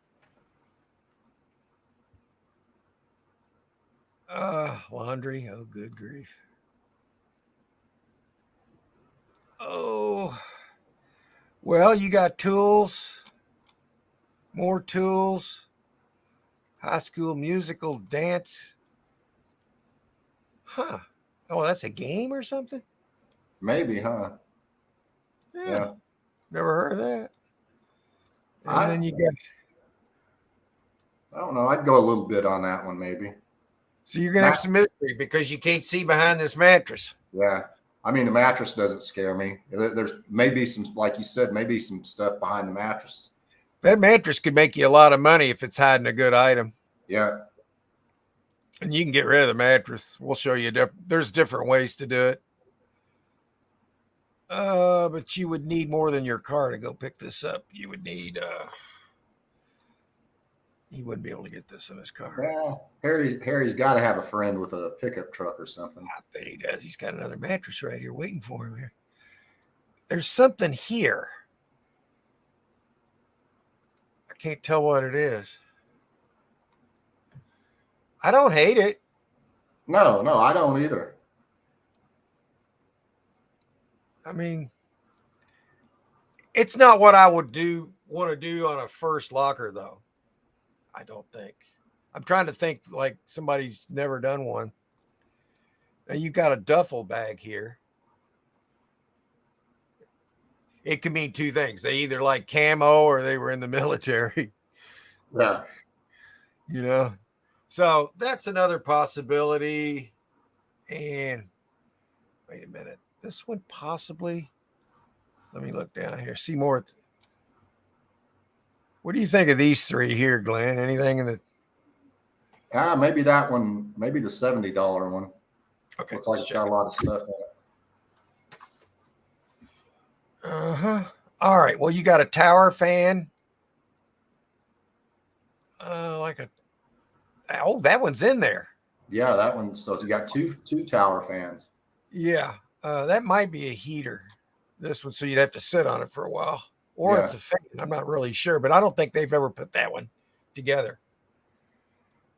Laundry. Oh, good grief. Oh, well, you got tools, more tools, High School Musical, dance. Huh. Oh, that's a game or something? Maybe, huh? Yeah. Never heard of that. And then you got. I don't know. I'd go a little bit on that one, maybe. So you're going to have some mystery because you can't see behind this mattress. Yeah. I mean, the mattress doesn't scare me. There's maybe some, like you said, maybe some stuff behind the mattress. That mattress could make you a lot of money if it's hiding a good item. Yeah. And you can get rid of the mattress. We'll show you. There's different ways to do it. But you would need more than your car to go pick this up. You would need, he wouldn't be able to get this in his car. Yeah. Harry's got to have a friend with a pickup truck or something. I bet he does. He's got another mattress right here waiting for him here. There's something here. I can't tell what it is. I don't hate it. No, I don't either. I mean, it's not what I would want to do on a first locker, though. I don't think. I'm trying to think like somebody's never done one. Now you got a duffel bag here. It can mean two things. They either like camo or they were in the military. Yeah. You know? So that's another possibility. And wait a minute. This one possibly. Let me look down here. See more. What do you think of these three here, Glenn? Anything in the? Maybe that one. Maybe the $70 one. Okay, Looks like it's got a lot of stuff in it. All right. Well, you got a tower fan. That one's in there. Yeah, that one. So you got two tower fans. Yeah, that might be a heater. This one, so you'd have to sit on it for a while, or Yeah. it's a fan. I'm not really sure, but I don't think they've ever put that one together.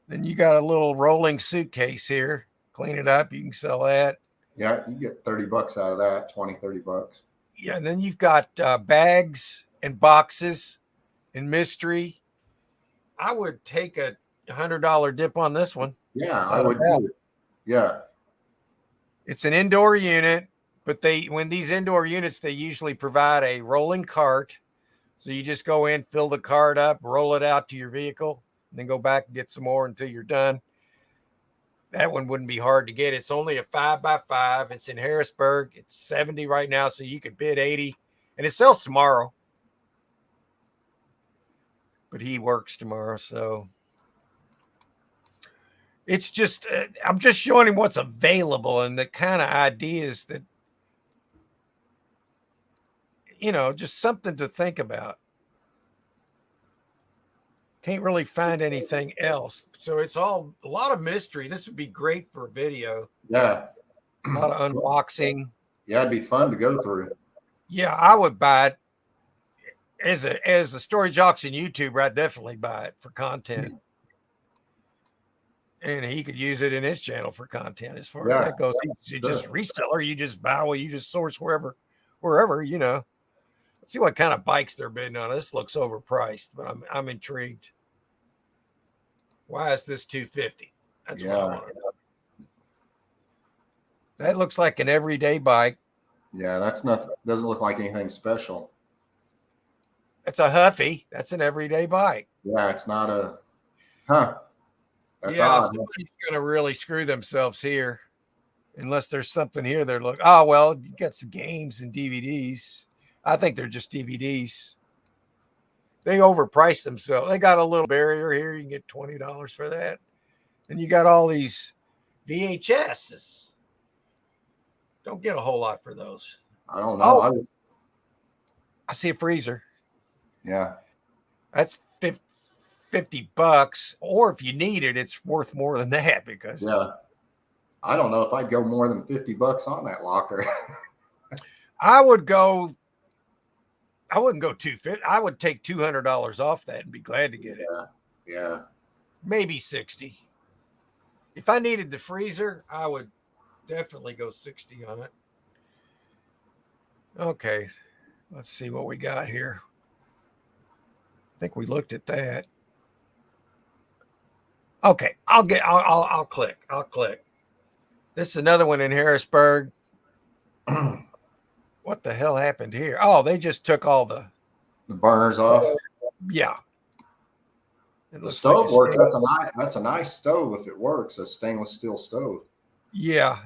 Then you got a little rolling suitcase here. Clean it up. You can sell that. Yeah, you get $30 out of that. $20-$30. Yeah, and then you've got bags and boxes and mystery. I would take a $100 dip on this one. Yeah, Without I a would doubt. too. Yeah, It's an indoor unit, but when these indoor units, they usually provide a rolling cart. So you just go in, fill the cart up, roll it out to your vehicle, and then go back and get some more until you're done. That one wouldn't be hard to get. It's only a 5x5. It's in Harrisburg. It's 70 right now, so you could bid 80, and it sells tomorrow. But he works tomorrow, so it's just I'm just showing him what's available and the kind of ideas that, just something to think about. Can't really find anything else. So it's all a lot of mystery. This would be great for a video. yeah, A lot of unboxing. yeah. It'd be fun to go through. Yeah, I would buy it as a storage auction YouTuber. I'd definitely buy it for content. And he could use it in his channel for content as far as that goes. You just reseller, you just buy what you just source wherever, Let's see what kind of bikes they're bidding on. This looks overpriced, but I'm intrigued. Why is this $250? That's what I want to know. That looks like an everyday bike. Yeah, that's not. Doesn't look like anything special. That's a Huffy. That's an everyday bike. Yeah, it's not a. Huh. That's Yeah, odd. somebody's going to really screw themselves here, unless there's something here. They're like, oh well, you got some games and DVDs. I think they're just DVDs. They overpriced themselves. They got a little barrier here. You can get $20 for that. And you got all these VHSs. Don't get a whole lot for those. I don't know. Oh. I see a freezer. Yeah. That's $50. Or if you need it, it's worth more than that because Yeah. I don't know if I'd go more than $50 on that locker. I wouldn't go $250. I would take $200 off that and be glad to get it. Yeah. Maybe 60. If I needed the freezer, I would definitely go 60 on it. Okay. Let's see what we got here. I think we looked at that. Okay. I'll click. This is another one in Harrisburg. What the hell happened here? Oh, they just took all the burners off. Yeah. The stove works. That's a nice stove if it works. A stainless steel stove. Yeah.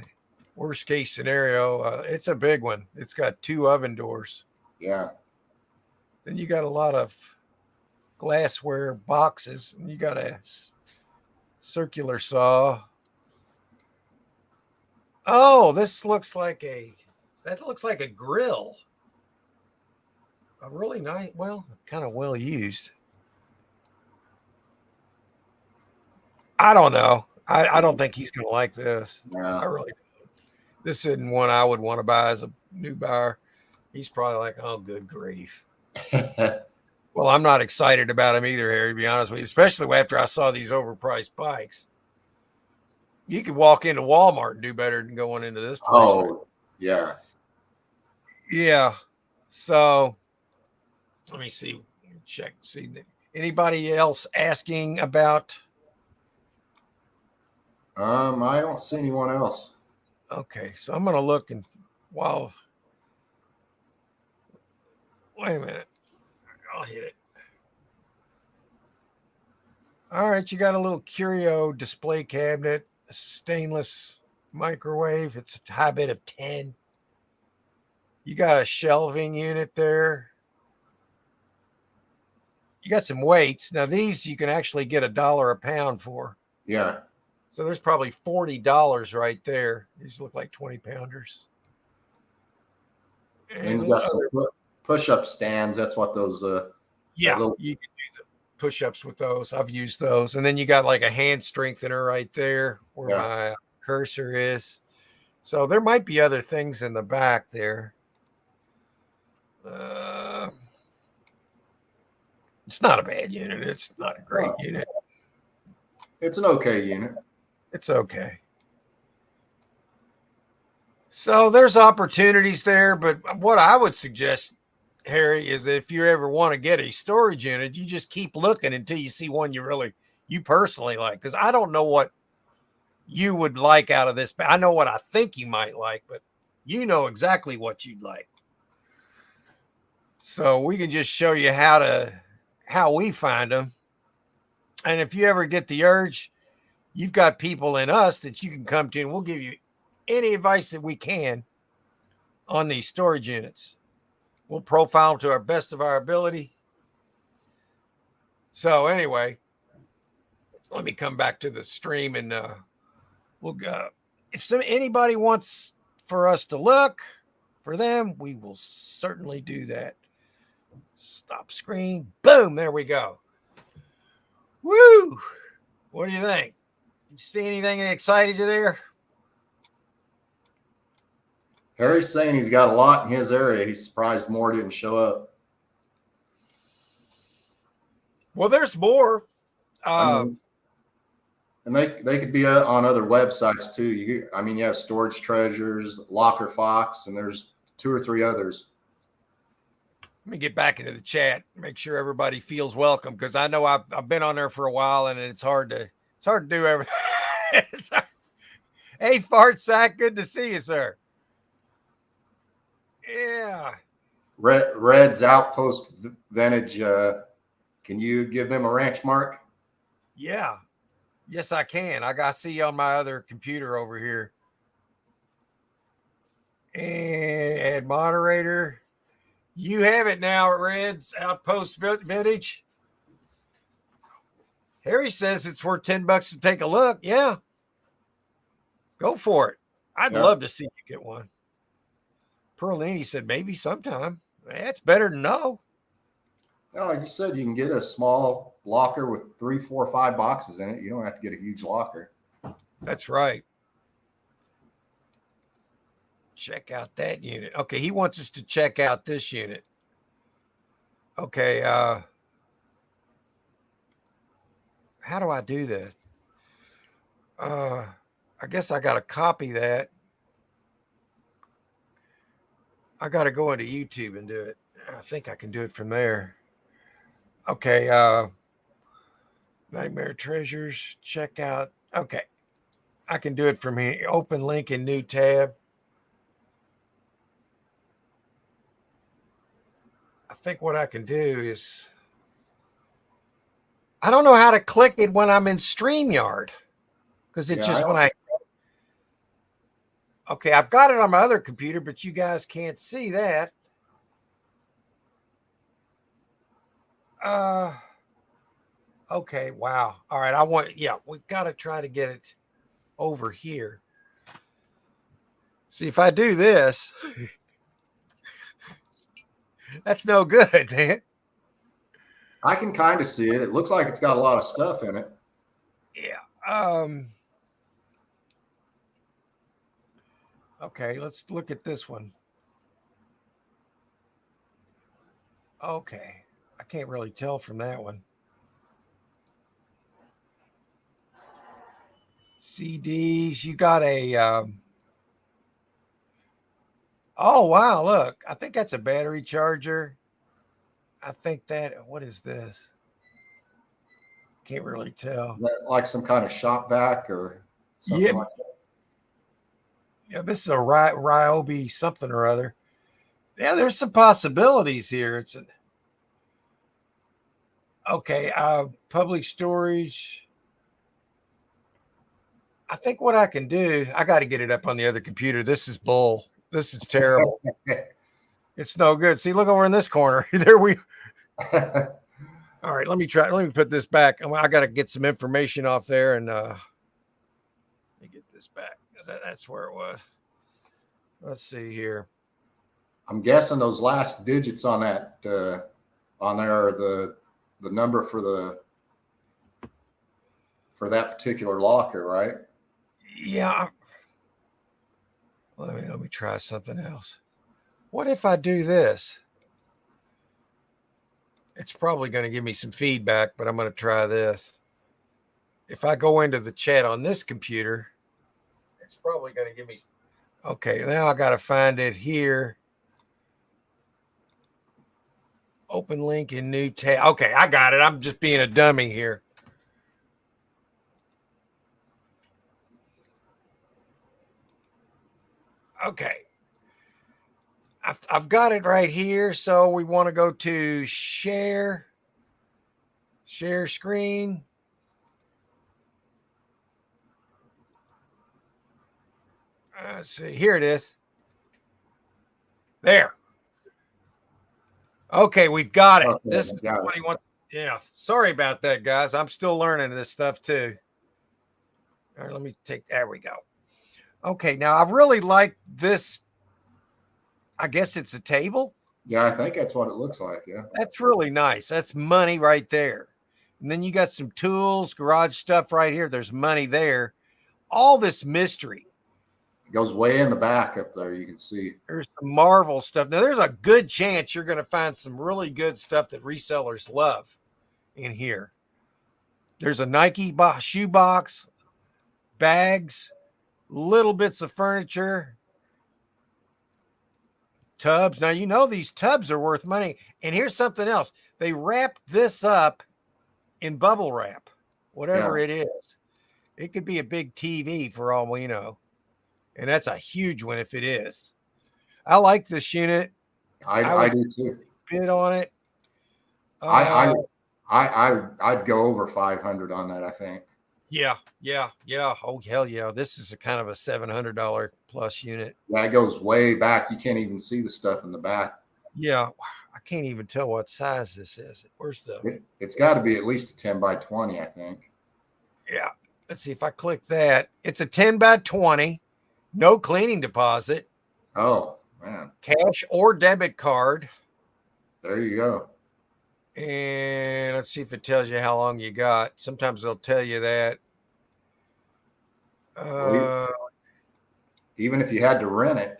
Worst case scenario. It's a big one. It's got 2 oven doors. Yeah. Then you got a lot of glassware boxes. And you got a circular saw. Oh, this looks like that looks like a grill. A really nice, kind of well used. I don't know. I don't think he's going to like this. Yeah. I really don't. This isn't one I would want to buy as a new buyer. He's probably like, oh, good grief. Well, I'm not excited about him either, Harry, to be honest with you, especially after I saw these overpriced bikes. You could walk into Walmart and do better than going into this place. Oh, yeah. Yeah. So let me see. Check. See, anybody else asking about? I don't see anyone else. Okay. So I'm going to look and wait a minute. I'll hit it. All right. You got a little curio display cabinet, a stainless microwave. It's a high bid of 10. You got a shelving unit there. You got some weights. Now these you can actually get $1 a pound for. Yeah. So there's probably $40 right there. These look like 20 pounders. And you got some push-up stands. That's what those yeah, little... you can do the push-ups with those. I've used those. And then you got like a hand strengthener right there where my cursor is. So there might be other things in the back there. It's not a bad unit. It's not a great unit. It's an okay unit. It's okay. So there's opportunities there, but what I would suggest, Harry, is that if you ever want to get a storage unit, you just keep looking until you see one you personally like. Because I don't know what you would like out of this. I know what I think you might like, but you know exactly what you'd like. So we can just show you how we find them. And if you ever get the urge, you've got people in us that you can come to, and we'll give you any advice that we can on these storage units. We'll profile them to our best of our ability. So anyway, let me come back to the stream, and we'll go. If anybody wants for us to look for them, we will certainly do that. Stop screen. Boom. There we go. Woo. What do you think? Did you see anything that excited you there? Harry's saying he's got a lot in his area. He's surprised more didn't show up. Well, there's more. And they could be on other websites too. You have Storage Treasures, Locker Fox, and there's 2 or 3 others. Let me get back into the chat, make sure everybody feels welcome, because I know I've been on there for a while, and it's hard to do everything. Hey, Fart Sack, good to see you, sir. Yeah. Red's Outpost Vintage. Can you give them a ranch mark? Yeah. Yes, I can. I got to see you on my other computer over here. And add moderator. You have it now, Red's Outpost Vintage. Harry says it's worth $10 to take a look. Yeah. Go for it. I'd love to see you get one. Perlini said maybe sometime. That's better than no. Oh, like you said, you can get a small locker with 3, 4, 5 boxes in it. You don't have to get a huge locker. That's right. Check out that unit. Okay, he wants us to check out this unit. Okay, how do I do that? I guess I got to copy that. I got to go into YouTube and do it. I think I can do it from there. Okay, Nightmare Treasures, check out. Okay, I can do it from here. Open link in new tab. I think what I can do is, I don't know how to click it when I'm in StreamYard, because it's just when okay, I've got it on my other computer, but you guys can't see that. Okay, wow. All right, we've got to try to get it over here. See, if I do this, that's no good, man. I can kind of see it. It looks like it's got a lot of stuff in it. Yeah. Okay, let's look at this one. Okay. I can't really tell from that one. CDs, you got a oh wow, look, I think that's a battery charger. I think what is this? Can't really tell. Like some kind of shop vac or something like that. Yeah, this is a Ryobi something or other. Yeah, there's some possibilities here. It's okay, public storage. I think what I can do, I got to get it up on the other computer. This is bull. This is terrible. It's no good. See, look over in this corner. There we. All right, let me try. Let me put this back. I got to get some information off there, and let me get this back. That's where it was. Let's see here. I'm guessing those last digits on that on there are the number for that particular locker, right? Yeah. Let me try something else. What if I do this? It's probably going to give me some feedback, but I'm going to try this. If I go into the chat on this computer, it's probably going to give me. Okay, now I got to find it here. Open link in new tab. Okay, I got it. I'm just being a dummy here. Okay. I've got it right here. So we want to go to share screen. Let's see. Here it is. There. Okay, we've got it. Okay, This is got what it. he wants. Yeah. Sorry about that, guys. I'm still learning this stuff too. All right, let me take. There we go. Okay, now I really like this. I guess it's a table. Yeah, I think that's what it looks like. Yeah. That's really nice. That's money right there. And then you got some tools, garage stuff right here. There's money there. All this mystery. It goes way in the back up there. You can see. There's some Marvel stuff. Now, there's a good chance you're going to find some really good stuff that resellers love in here. There's a Nike shoe box, bags, little bits of furniture, tubs. Now, you know these tubs are worth money. And here's something else. They wrapped this up in bubble wrap, whatever it is. It could be a big TV for all we know. And that's a huge one if it is. I like this unit. I do too. Bid on it. I'd go over 500 on that, I think. Yeah. Oh, hell yeah. This is a kind of a $700 plus unit. Yeah, it goes way back. You can't even see the stuff in the back. Yeah. I can't even tell what size this is. Where's the. It's got to be at least a 10 by 20, I think. Yeah. Let's see if I click that. It's a 10 by 20. No cleaning deposit. Oh, man. Cash or debit card. There you go. And let's see if it tells you how long you got. Sometimes they'll tell you that. Even if you had to rent it.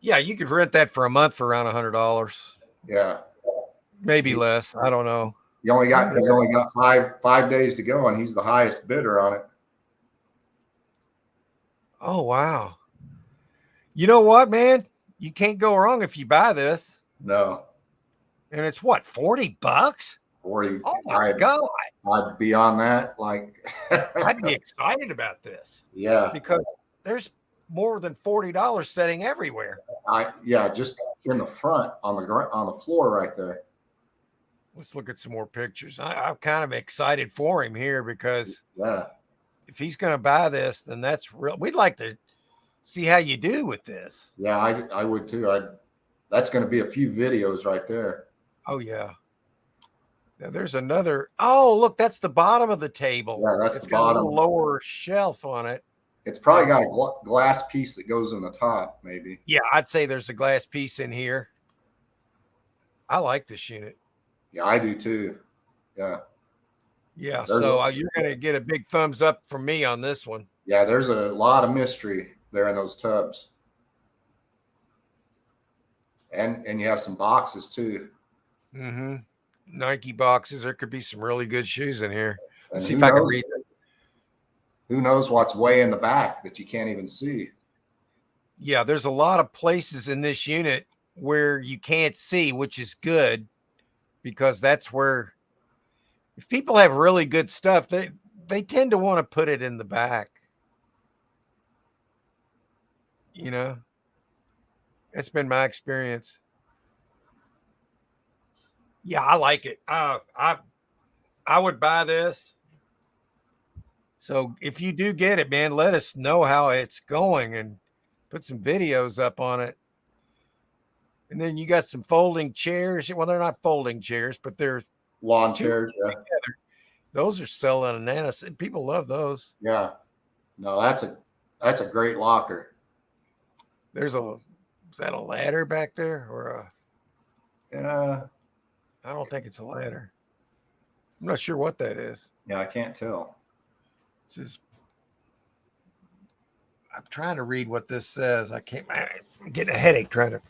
Yeah, you could rent that for a month for around $100. Yeah. Maybe less. I don't know. He's only got 5 days to go, and he's the highest bidder on it. Oh, wow. You know what, man? You can't go wrong if you buy this. No. And it's what, $40? 40. Oh my God. I'd be on that. Like, I'd be excited about this. Yeah. Because there's more than $40 sitting everywhere. Just in the front on the floor right there. Let's look at some more pictures. I'm kind of excited for him here because if he's going to buy this, then that's real. We'd like to see how you do with this. Yeah, I would too. That's going to be a few videos right there. Oh, yeah. Now there's another. Oh, look, that's the bottom of the table. Yeah, that's it's the got bottom. a little lower shelf on it. It's probably got a glass piece that goes in the top, maybe. Yeah, I'd say there's a glass piece in here. I like this unit. Yeah, I do too. Yeah. Yeah, so you're going to get a big thumbs up from me on this one. Yeah, there's a lot of mystery there in those tubs. And you have some boxes too. Mm-hmm. Nike boxes. There could be some really good shoes in here. Let's see who if I can knows- read them. Who knows what's way in the back that you can't even see? Yeah, there's a lot of places in this unit where you can't see, which is good because that's where if people have really good stuff, they tend to want to put it in the back. You know, it's been my experience. Yeah, I like it. I would buy this. So if you do get it, man, let us know how it's going and put some videos up on it. And then you got some folding chairs. Well, they're not folding chairs, but they're Lawn two chairs. Yeah. together. Those are selling a nanos. People love those. Yeah. No, that's a great locker. Is that a ladder back there or Yeah. I don't think it's a ladder. I'm not sure what that is. Yeah, I can't tell. It's just, I'm trying to read what this says. I'm getting a headache trying to.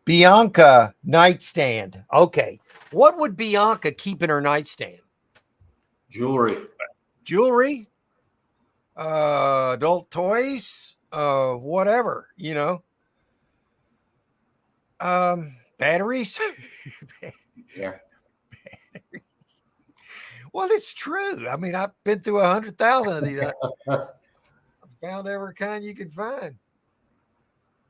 Bianca nightstand. Okay. What would Bianca keep in her nightstand? Jewelry. Jewelry, adult toys, whatever, batteries. Yeah. Well, it's true. I mean, I've been through 100,000 of these. I've found every kind you can find.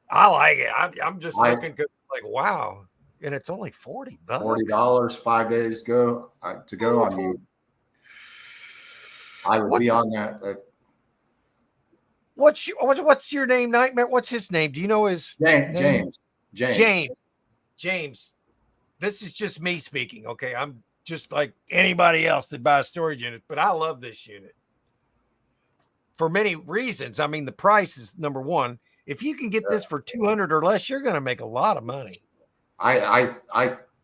I like it. I'm just looking good, like, wow. And it's only $40. $40, 5 days to go. I mean, I would be on that. What's your name, Nightmare? What's his name? Do you know his name? James. This is just me speaking. Okay. I'm just like anybody else that buys storage units, but I love this unit for many reasons. I mean, the price is number one. If you can get this for $200 or less, you're going to make a lot of money. I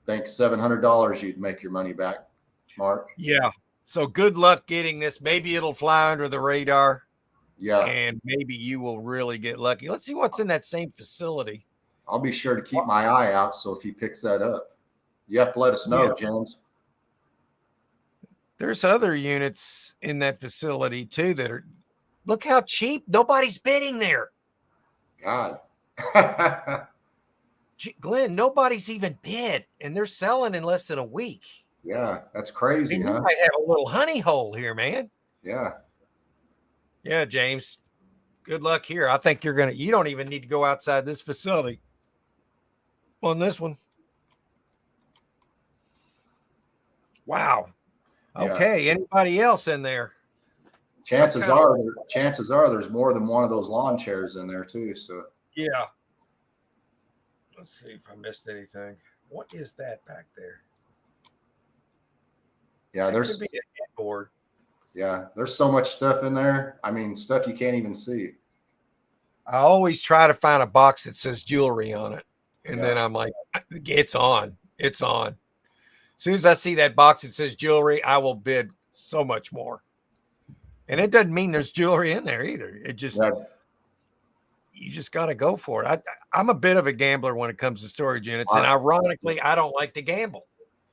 think $700 you'd make your money back, Mark. Yeah. So good luck getting this. Maybe it'll fly under the radar. Yeah. And maybe you will really get lucky. Let's see what's in that same facility. I'll be sure to keep my eye out. So if he picks that up, you have to let us know, James. There's other units in that facility too that are, look how cheap. Nobody's bidding there. God. Glenn, nobody's even bid, and they're selling in less than a week. Yeah, that's crazy, You huh? might have a little honey hole here, man. Yeah. Yeah, James. Good luck here. I think you don't even need to go outside this facility on this one. Wow. Okay. Yeah. Anybody else in there? Chances are there's more than one of those lawn chairs in there too. So yeah. Let's see if I missed anything. What is that back there? Yeah, there's could be a headboard. Yeah, there's so much stuff in there. I mean, stuff you can't even see. I always try to find a box that says jewelry on it. And then I'm like, it's on. It's on. As soon as I see that box that says jewelry, I will bid so much more. And it doesn't mean there's jewelry in there either. It just, you just got to go for it. I'm a bit of a gambler when it comes to storage units. And ironically, I don't like to gamble.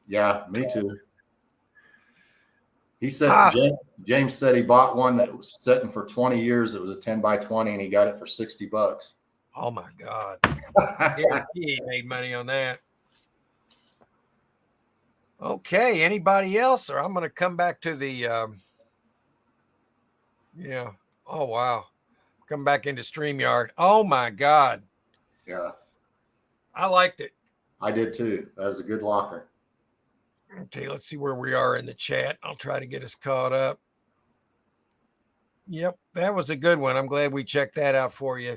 Yeah, me too. He said, James said he bought one that was sitting for 20 years. It was a 10 by 20 and he got it for $60. Oh my God. He made money on that. Okay. Anybody else? Or I'm going to come back to the, yeah. Oh, wow. Come back into StreamYard. Oh my God. Yeah. I liked it. I did too. That was a good locker. Okay, let's see where we are in the chat. I'll try to get us caught up. Yep, that was a good one. I'm glad we checked that out for you.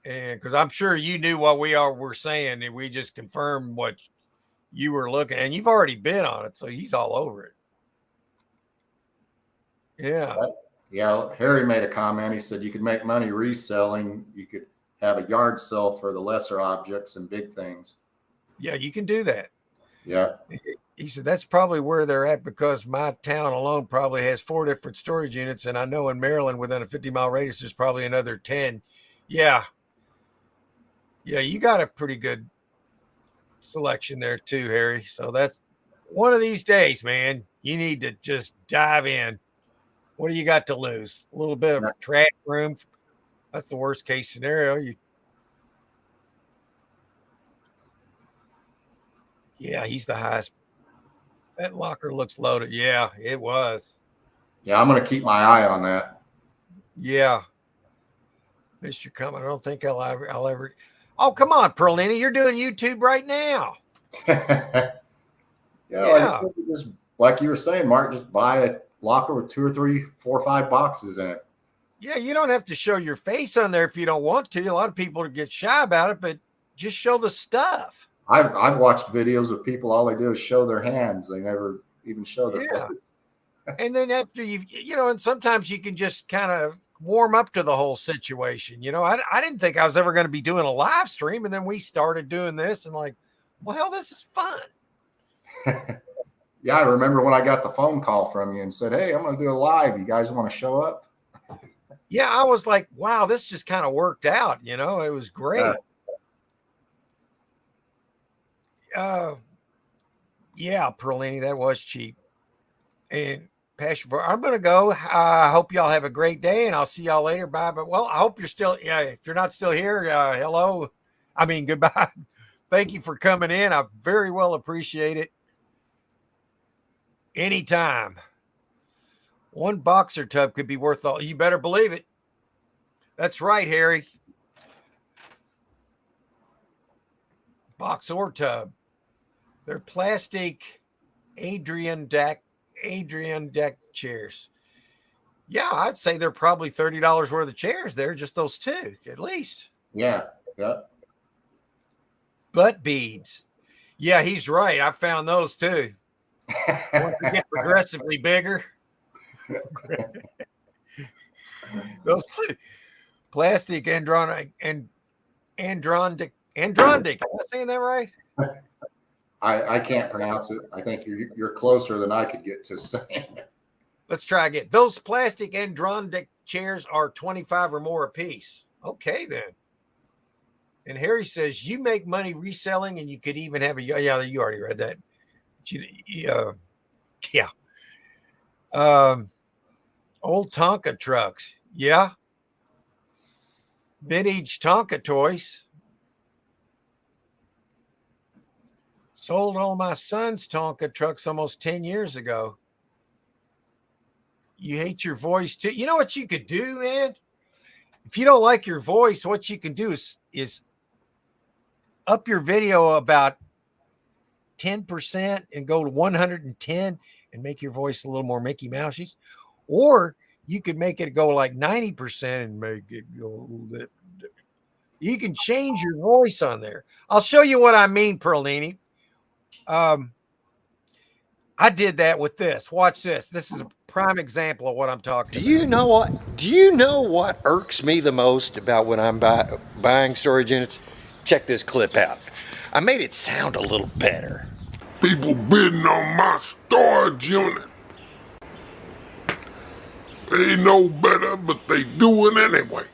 And because I'm sure you knew what we're saying, and we just confirmed what you were looking, and you've already been on it, so he's all over it. Yeah. Yeah, Harry made a comment. He said you could make money reselling. You could have a yard sale for the lesser objects and big things. Yeah, you can do that. Yeah. He said that's probably where they're at because my town alone probably has 4 different storage units. And I know in Maryland, within a 50-mile radius, there's probably another 10. Yeah. Yeah, you got a pretty good selection there too, Harry. So that's one of these days, man. You need to just dive in. What do you got to lose? A little bit of track room. That's the worst case scenario. Yeah, he's the highest. That locker looks loaded. Yeah, it was. Yeah, I'm going to keep my eye on that. Yeah. Missed your comment. I don't think I'll ever. Oh, come on, Perlini. You're doing YouTube right now. Yeah. Like you were saying, Mark, just buy a locker with 2 or 3, 4 or 5 boxes in it. Yeah, you don't have to show your face on there if you don't want to. A lot of people get shy about it, but just show the stuff. I've watched videos of people, all they do is show their hands. They never even show their Yeah. face. And then after and sometimes you can just kind of warm up to the whole situation. I didn't think I was ever going to be doing a live stream. And then we started doing this and like, well, hell, this is fun. Yeah, I remember when I got the phone call from you and said, "Hey, I'm going to do a live. You guys want to show up?" Yeah, I was like, wow, this just kind of worked out. It was great. Yeah, Perlini, that was cheap. And Passion for I'm gonna go. I hope y'all have a great day, and I'll see y'all later. Bye. But well, I hope you're still. Yeah, if you're not still here, hello. I mean, goodbye. Thank you for coming in. I very well appreciate it. Anytime. One boxer tub could be worth all. You better believe it. That's right, Harry. Box or tub. They're plastic Adrian deck chairs. Yeah, I'd say they're probably $30 worth of chairs there, just those two, at least. Yeah. Butt beads. Yeah, he's right. I found those too. Once they get progressively bigger. Those plastic andronic. Am I saying that right? I can't pronounce it. I think you're closer than I could get to saying it. Let's try again. Those plastic andronic chairs are 25 or more a piece. Okay, then. And Harry says you make money reselling, and you could even have you already read that. Yeah. Old Tonka trucks. Yeah. Vintage Tonka toys. Sold all my son's Tonka trucks almost 10 years ago. You hate your voice too. You know what you could do, man? If you don't like your voice, what you can do is up your video about 10% and go to 110 and make your voice a little more Mickey Mousey. Or you could make it go like 90% and make it go a little bit. You can change your voice on there. I'll show you what I mean, Perlini. I did that with this. Watch this. This is a prime example of what I'm talking about. Do you know what irks me the most about when I'm buying storage units? Check this clip out. I made it sound a little better. People bidding on my storage unit. They know better, but they do it anyway.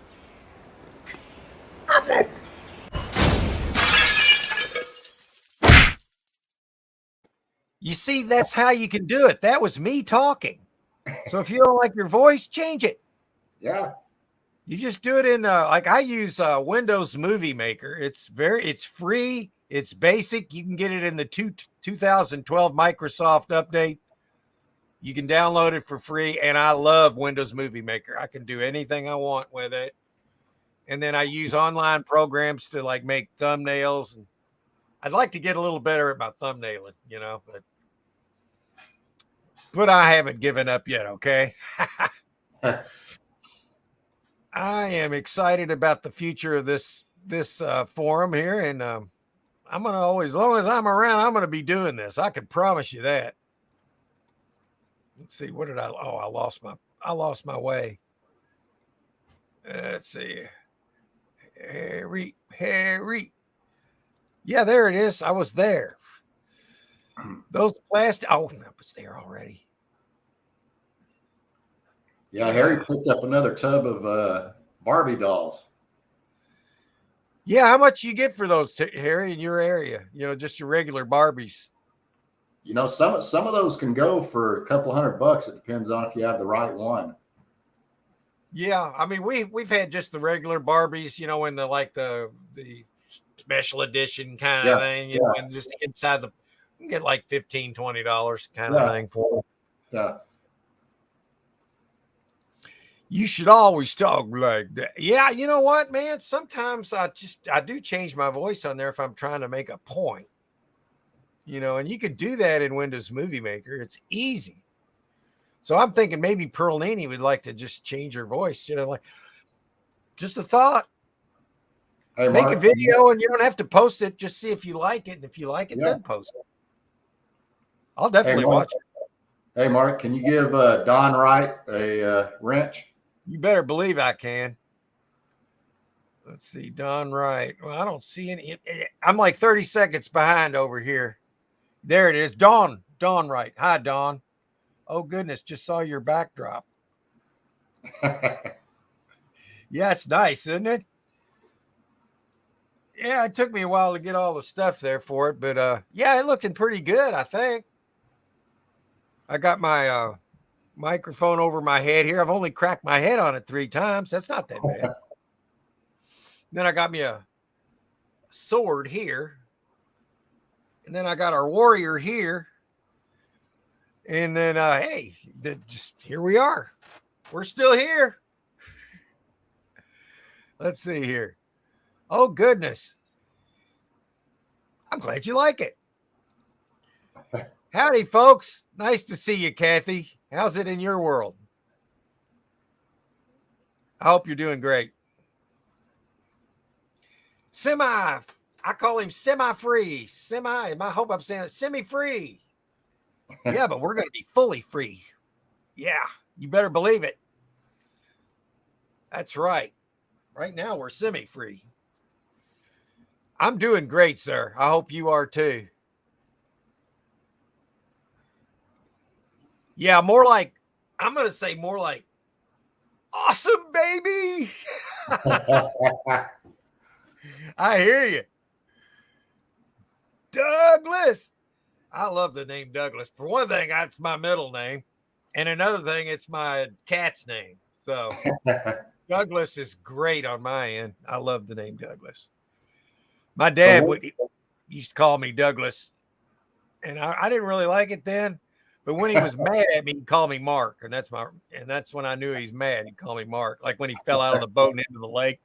F 'em. You see, that's how you can do it. That was me talking. So if you don't like your voice, change it. Yeah. You just do it in like I use Windows Movie Maker. It's free. It's basic. You can get it in the 2012 Microsoft update. You can download it for free. And I love Windows Movie Maker. I can do anything I want with it. And then I use online programs to like make thumbnails. And I'd like to get a little better at my thumbnailing, but I haven't given up yet. Okay. I am excited about the future of this forum here. And I'm going to always, as long as I'm around, I'm going to be doing this. I can promise you that. Let's see. What did I lost my way. Let's see. Harry. Yeah, there it is. I was there. Those plastic. Oh, I was there already. Yeah, Harry picked up another tub of Barbie dolls. Yeah, how much you get for those, Harry, in your area? Just your regular Barbies. Some of those can go for a couple $100. It depends on if you have the right one. Yeah, I mean we've had just the regular Barbies, in the special edition kind of thing, and just inside you can get like $15-$20 kind of thing for it. Yeah. You should always talk like that. Yeah, you know what, man? Sometimes I do change my voice on there if I'm trying to make a point. And you can do that in Windows Movie Maker. It's easy. So I'm thinking maybe Perlini would like to just change her voice, like just a thought. Hey, Make Mark, a video and you don't have to post it. Just see if you like it. And if you like it, Yeah. then post it. I'll definitely Mark. watch it. Hey, Mark, can you give Don Wright a wrench? You better believe I can. Let's see, Don Wright. Well, I don't see any. I'm like 30 seconds behind over here. There it is. Don Wright. Hi, Don. Oh, goodness. Just saw your backdrop. Yeah, it's nice, isn't it? Yeah, it took me a while to get all the stuff there for it, but yeah, it's looking pretty good, I think. I got my microphone over my head here. I've only cracked my head on it 3 times. That's not that bad. Then I got me a sword here. And then I got our warrior here. And then, hey, just here we are. We're still here. Let's see here. Oh, goodness. I'm glad you like it. Howdy, folks. Nice to see you, Kathy. How's it in your world? I hope you're doing great. I call him semi-free. I hope I'm saying it, semi-free. Yeah, but we're going to be fully free. Yeah, you better believe it. That's right. Right now, we're semi-free. I'm doing great, sir. I hope you are too. Yeah, I'm going to say more like, awesome, baby. I hear you. Douglas. I love the name Douglas. For one thing, that's my middle name. And another thing, it's my cat's name. So Douglas is great on my end. I love the name Douglas. My dad used to call me Douglas. And I didn't really like it then. But when he was mad at me, he'd call me Mark. And that's when I knew he's mad. He'd call me Mark. Like when he fell out of the boat and into the lake.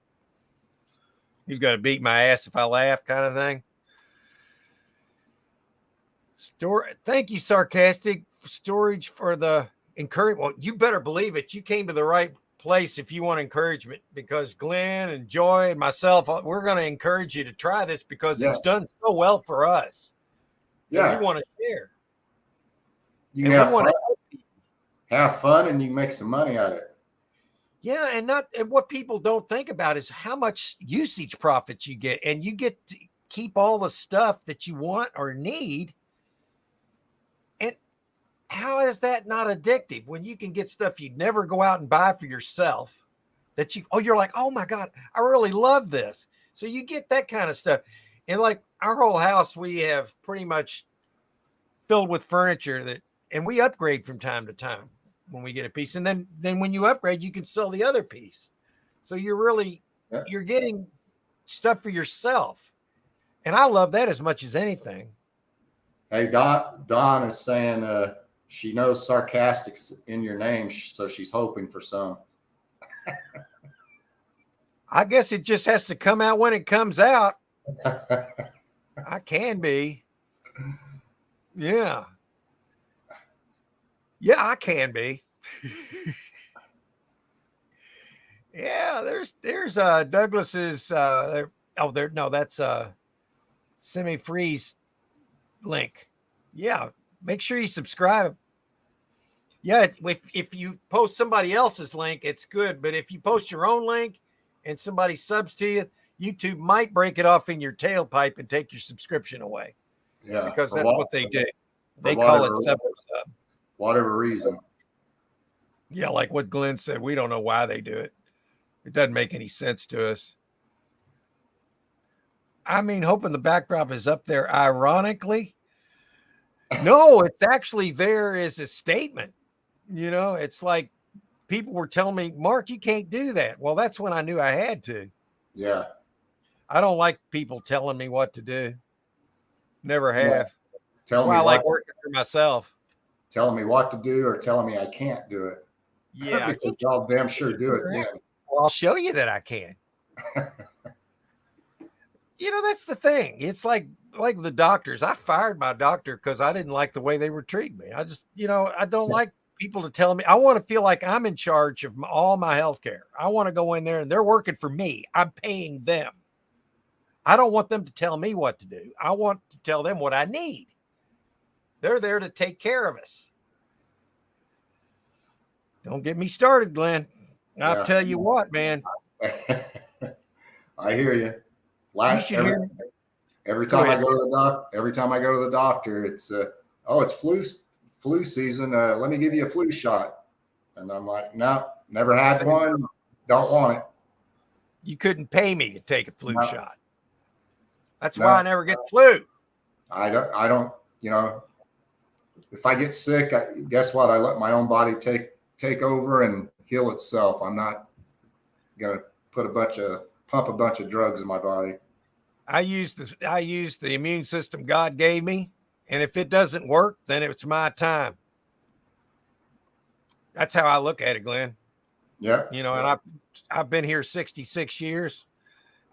He's going to beat my ass if I laugh, kind of thing. Thank you, Sarcastic Storage, for the encouragement. Well, you better believe it. You came to the right place if you want encouragement, because Glenn and Joy and myself, we're going to encourage you to try this because it's done so well for us. Yeah. We want to share. You can have fun and you can make some money out of it. Yeah, and what people don't think about is how much usage profits you get, and you get to keep all the stuff that you want or need. And how is that not addictive when you can get stuff you'd never go out and buy for yourself? You're like, oh my God, I really love this. So you get that kind of stuff. And like our whole house, we have pretty much filled with furniture and we upgrade from time to time when we get a piece. And then when you upgrade, you can sell the other piece. So you're getting stuff for yourself. And I love that as much as anything. Hey, Don is saying she knows sarcastic's in your name, so she's hoping for some. I guess it just has to come out when it comes out. I can be. Yeah. Yeah, I can be. Yeah, there's Douglas's that's semi-freeze link. Yeah, make sure you subscribe. Yeah, if you post somebody else's link, it's good, but if you post your own link and somebody subs to you, YouTube might break it off in your tailpipe and take your subscription away. Yeah, because that's what they do. They call it sub. Whatever reason. Yeah, like what Glenn said, we don't know why they do it. It doesn't make any sense to us. I mean, hoping the backdrop is up there ironically. No, it's actually there as a statement. You know, it's like people were telling me, Mark, you can't do that. Well, that's when I knew I had to. Yeah. I don't like people telling me what to do. Never have. Yeah. That's why I like working for myself. Telling me what to do or telling me I can't do it. Yeah. Because y'all damn sure do it then. Well, I'll show you that I can. You know, that's the thing. It's like the doctors. I fired my doctor because I didn't like the way they were treating me. I just, I don't like people to tell me. I want to feel like I'm in charge of all my health care. I want to go in there and they're working for me. I'm paying them. I don't want them to tell me what to do. I want to tell them what I need. They're there to take care of us. Don't get me started, Glenn. I'll tell you what, man. I hear you. Every time I go to the doctor, it's it's flu season. Let me give you a flu shot. And I'm like, no, never had one. Don't want it. You couldn't pay me to take a flu shot. That's why I never get the flu. I don't, if I get sick, guess what? I let my own body take over and heal itself. I'm not going to pump a bunch of drugs in my body. I use the immune system God gave me. And if it doesn't work, then it's my time. That's how I look at it, Glenn. Yeah. And I've been here 66 years.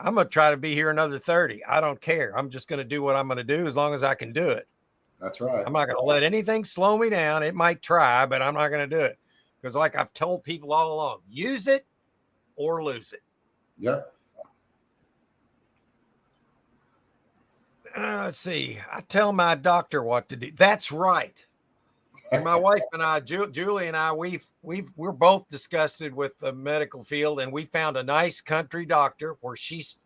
I'm going to try to be here another 30. I don't care. I'm just going to do what I'm going to do as long as I can do it. That's right. I'm not going to let anything slow me down. It might try, but I'm not going to do it. Because like I've told people all along, use it or lose it. Yep. Let's see. I tell my doctor what to do. That's right. And my wife and I, Julie and I, we're both disgusted with the medical field, and we found a nice country doctor where if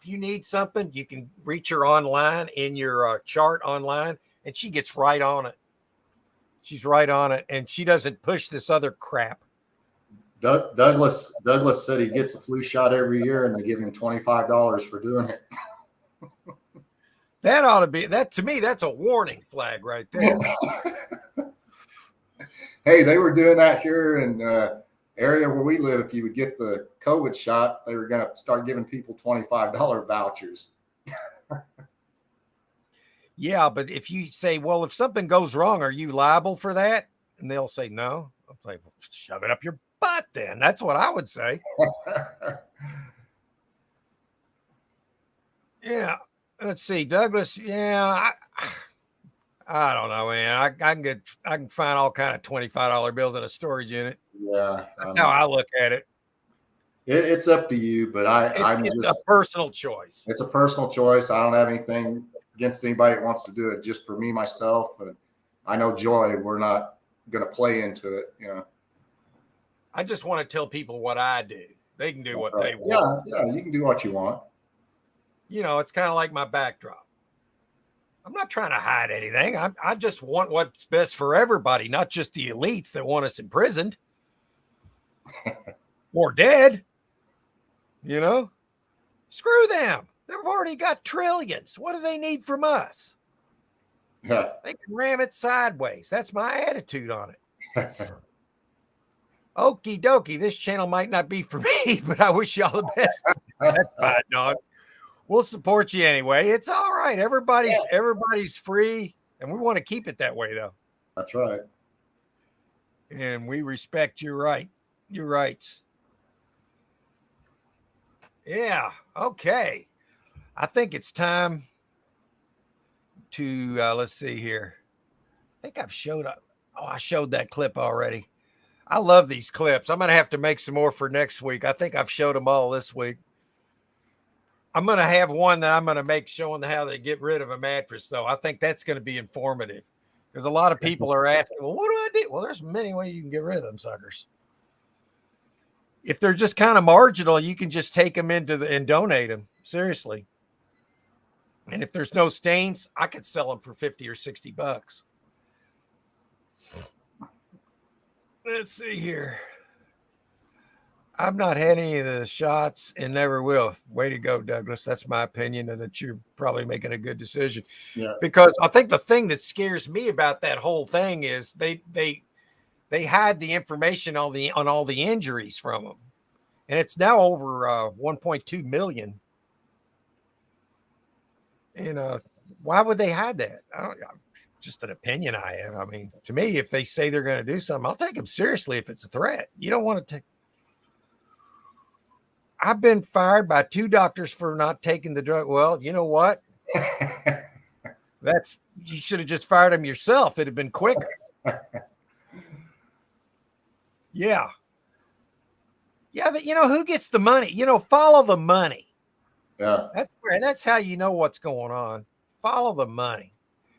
you need something, you can reach her online in your chart online, and she gets right on it. She's right on it, and she doesn't push this other crap. Douglas said he gets a flu shot every year, and they give him $25 for doing it. That ought to be to me. That's a warning flag right there. Hey, they were doing that here in area where we live. If you would get the COVID shot, they were going to start giving people $25 vouchers. Yeah, but if you say, well, if something goes wrong, are you liable for that? And they'll say no. I'll say, well, shove it up your butt then. That's what I would say. Yeah. Let's see, Douglas. Yeah, I don't know, man. I can find all kind of $25 bills in a storage unit. Yeah, that's how I look at it. It's up to you, but it's a personal choice. It's a personal choice. I don't have anything against anybody that wants to do it. Just for me, myself, and I know Joy, we're not going to play into it. I just want to tell people what I do. They can do what they want. Yeah, you can do what you want. It's kind of like my backdrop. I'm not trying to hide anything. I just want what's best for everybody, not just the elites that want us imprisoned or dead. Screw them. They've already got trillions. What do they need from us? Yeah. They can ram it sideways. That's my attitude on it. Okie dokie. This channel might not be for me, but I wish y'all the best. That's fine, dog. We'll support you anyway. It's all right. Everybody's free, and we want to keep it that way, though. That's right. And we respect your rights. Yeah. Okay. I think it's time to let's see here. I think I've showed up. Oh, I showed that clip already. I love these clips. I'm gonna have to make some more for next week. I think I've showed them all this week. I'm going to have one that I'm going to make showing how they get rid of a mattress, though. I think that's going to be informative because a lot of people are asking, well, what do I do? Well, there's many ways you can get rid of them suckers. If they're just kind of marginal, you can just take them and donate them. Seriously. And if there's no stains, I could sell them for $50 or $60. Let's see here. I've not had any of the shots and never will. Way to go, Douglas. That's my opinion, and that you're probably making a good decision. Yeah. Because I think the thing that scares me about that whole thing is they hide the information on all the injuries from them, and it's now over 1.2 million. And why would they hide that? Just an opinion I have. I mean, to me, if they say they're going to do something, I'll take them seriously if it's a threat. You don't want to take. I've been fired by 2 doctors for not taking the drug. Well, you know what? You should have just fired them yourself. It'd have been quicker. Yeah. Yeah. Who gets the money? Follow the money. Yeah. That's how you know what's going on. Follow the money.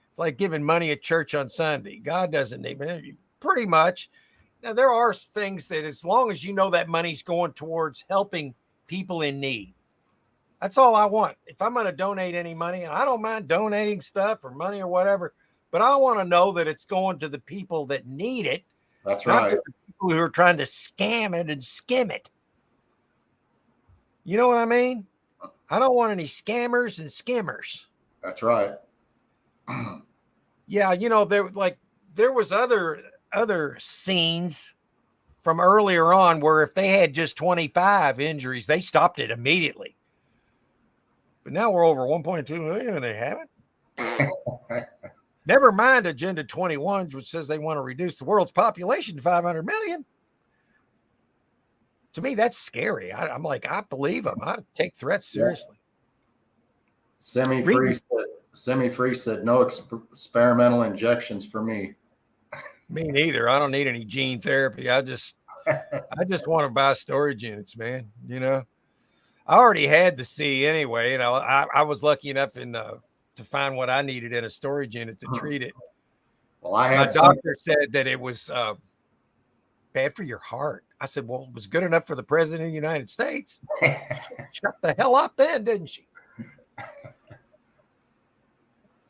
It's like giving money at church on Sunday. God doesn't need it. Pretty much. Now, there are things that as long as you know that money's going towards helping people in need, that's all I want. If I'm going to donate any money, and I don't mind donating stuff or money or whatever, but I want to know that it's going to the people that need it. That's Not right. to the people who are trying to scam it and skim it. You know what I mean? I don't want any scammers and skimmers. That's right. Yeah, there was other scenes from earlier on where if they had just 25 injuries, they stopped it immediately. But now we're over 1.2 million and they haven't. Never mind Agenda 21, which says they want to reduce the world's population to 500 million. To me, that's scary. I'm like, I believe them. I take threats seriously. Semi-free said no experimental injections for me. Me neither. I don't need any gene therapy. I just want to buy storage units, man. I already had the C anyway. I was lucky enough to find what I needed in a storage unit to treat it. Well, my doctor said that it was bad for your heart. I said, well, it was good enough for the president of the United States. Shut the hell up then, didn't she?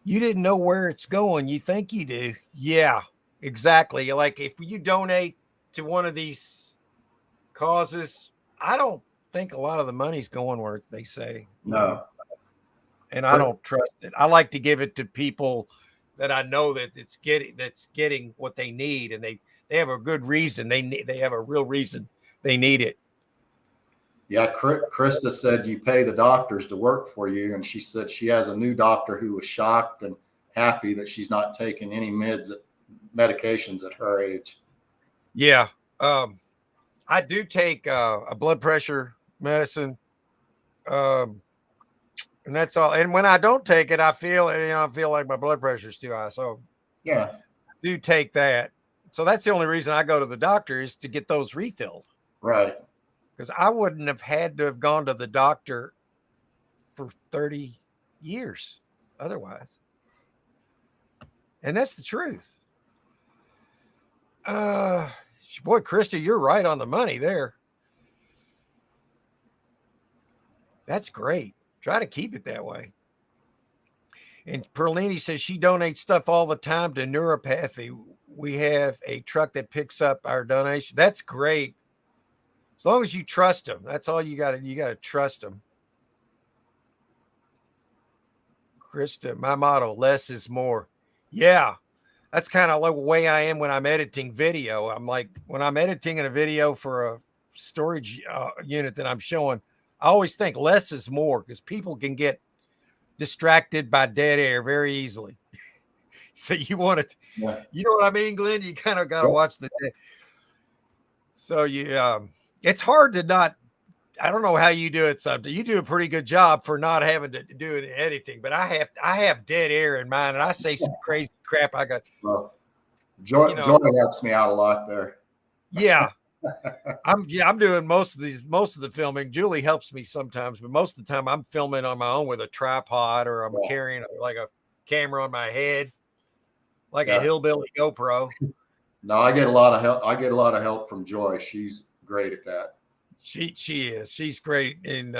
You didn't know where it's going. You think you do. Yeah, exactly. Like if you donate to one of these causes, I don't think a lot of the money's going where they say. No. And I don't trust it. I like to give it to people that I know that that's getting what they need, and they have a good reason. They have a real reason they need it. Yeah, Krista said you pay the doctors to work for you, and she said she has a new doctor who was shocked and happy that she's not taking any medications at her age. Yeah, I do take a blood pressure medicine, and that's all. And when I don't take it, I feel like my blood pressure is too high. So yeah, I do take that. So that's the only reason I go to the doctor is to get those refilled. Right. Because I wouldn't have had to have gone to the doctor for 30 years otherwise. And that's the truth. Boy, Krista, you're right on the money there. That's great. Try to keep it that way. And Perlini says she donates stuff all the time to neuropathy. We have a truck that picks up our donation. That's great. As long as you trust them, that's all you got to trust them. Krista, my motto, less is more. Yeah, that's kind of like the way I am when I'm editing video. I'm like, when I'm editing in a video for a storage unit that I'm showing, I always think less is more because people can get distracted by dead air very easily. So you want it, you know what I mean, Glenn? You kind of got to watch the. So it's hard to not. I don't know how you do it. Sometimes you do a pretty good job for not having to do it in editing, but I have dead air in mine, and I say some crazy crap. I got. Well, Joy helps me out a lot there. Yeah. I'm doing most of the filming. Julie helps me sometimes, but most of the time I'm filming on my own with a tripod, or I'm carrying like a camera on my head, like a hillbilly GoPro. No, I get a lot of help. I get a lot of help from Joy. She's great at that. She is. She's great, and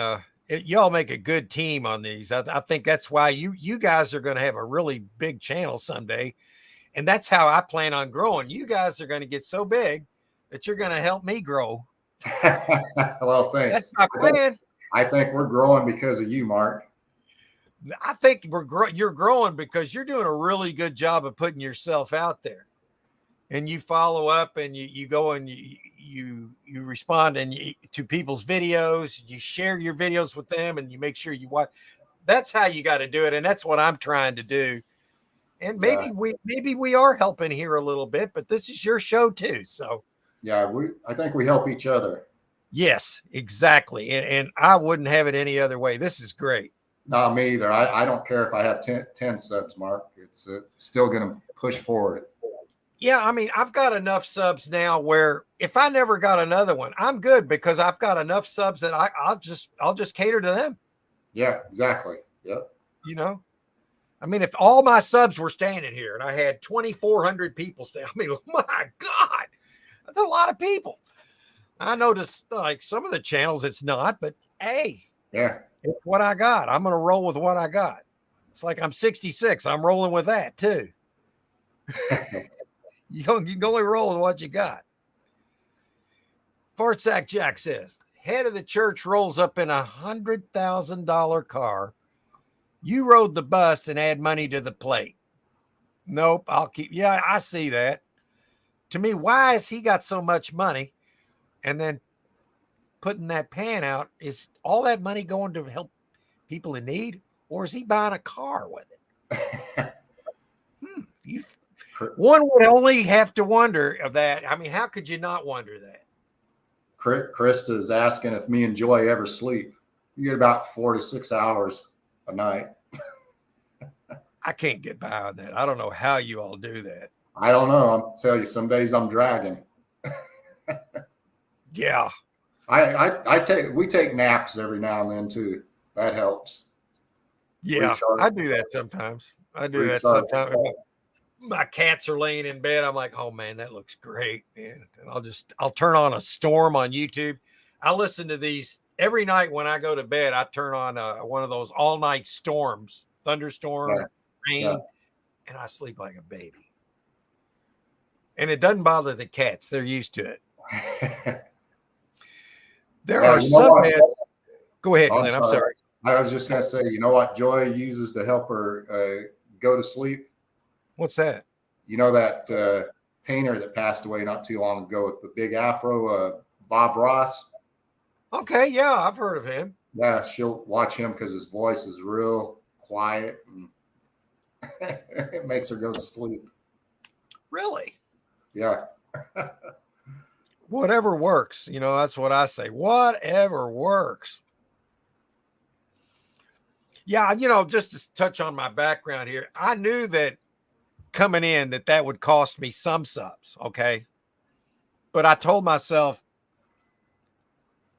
y'all make a good team on these. I think that's why you guys are going to have a really big channel someday, and that's how I plan on growing. You guys are going to get so big that you're going to help me grow. Well, thanks. That's my plan. I think we're growing because of you, Mark. I think you're growing because you're doing a really good job of putting yourself out there, and you follow up, and you go and you respond to people's videos. You share your videos with them, and you make sure you watch. That's how you got to do it, and that's what I'm trying to do. And maybe we are helping here a little bit, but this is your show too, so. Yeah, I think we help each other. Yes, exactly. And I wouldn't have it any other way. This is great. No, me either. I don't care if I have 10 subs, Mark. It's still going to push forward. Yeah, I mean, I've got enough subs now where if I never got another one, I'm good because I've got enough subs that I'll just cater to them. Yeah, exactly. Yep. You know, I mean, if all my subs were standing here and I had 2,400 people stay, I mean, my God, that's a lot of people. I noticed like some of the channels it's not, but hey, Yeah. it's what I got. I'm going to roll with what I got. It's like I'm 66. I'm rolling with that too. You can only roll with what you got. Fartsack Jack says, head of the church rolls up in $100,000 car. You rode the bus and add money to the plate. Nope, I'll keep. Yeah, I see that. To me, why has he got so much money? And then putting that pan out, is all that money going to help people in need, or is he buying a car with it? One would only have to wonder of that. I mean, how could you not wonder that? Krista is asking if me and Joy ever sleep. You get about 4 to 6 hours a night. I can't get by on that. I don't know how you all do that. I don't know. I'll tell you, some days I'm dragging. Yeah. We take naps every now and then too. That helps. Yeah. Recharge. I do that sometimes. That sometimes. My cats are laying in bed. I'm like, oh man, that looks great, man. And I'll turn on a storm on YouTube. I listen to these every night when I go to bed. I turn on one of those all night storms, thunderstorm, rain, and I sleep like a baby. And it doesn't bother the cats. They're used to it. There are some men. Go ahead, Glenn. I'm sorry. I was just going to say, you know what Joy uses to help her go to sleep? What's that? You know that painter that passed away not too long ago with the big afro, Bob Ross? Okay, yeah, I've heard of him. Yeah, she'll watch him because his voice is real quiet and it makes her go to sleep. Really? Yeah. Whatever works. You know, that's what I say. Whatever works. Yeah, you know, just to touch on my background here, I knew that coming in that would cost me some subs, okay? But I told myself,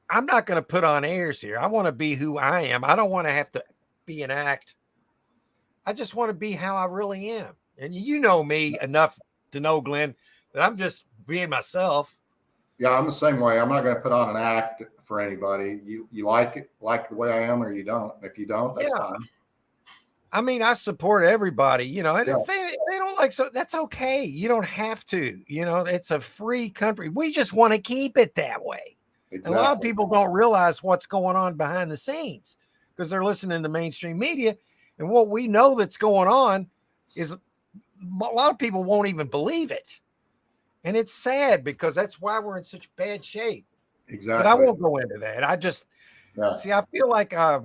I'm not going to put on airs here. I want to be who I am. I don't want to have to be an act. I just want to be how I really am. And you know me enough to know, Glenn, that I'm just being myself. Yeah, I'm the same way. I'm not going to put on an act for anybody. You like it, like the way I am, or you don't. If you don't, that's fine. I mean, I support everybody, you know, and if they don't like, so that's okay. You don't have to, you know, it's a free country. We just want to keep it that way. Exactly. A lot of people don't realize what's going on behind the scenes because they're listening to mainstream media. And what we know that's going on is a lot of people won't even believe it. And it's sad because that's why we're in such bad shape. Exactly. But I won't go into that. I just, see, I feel like I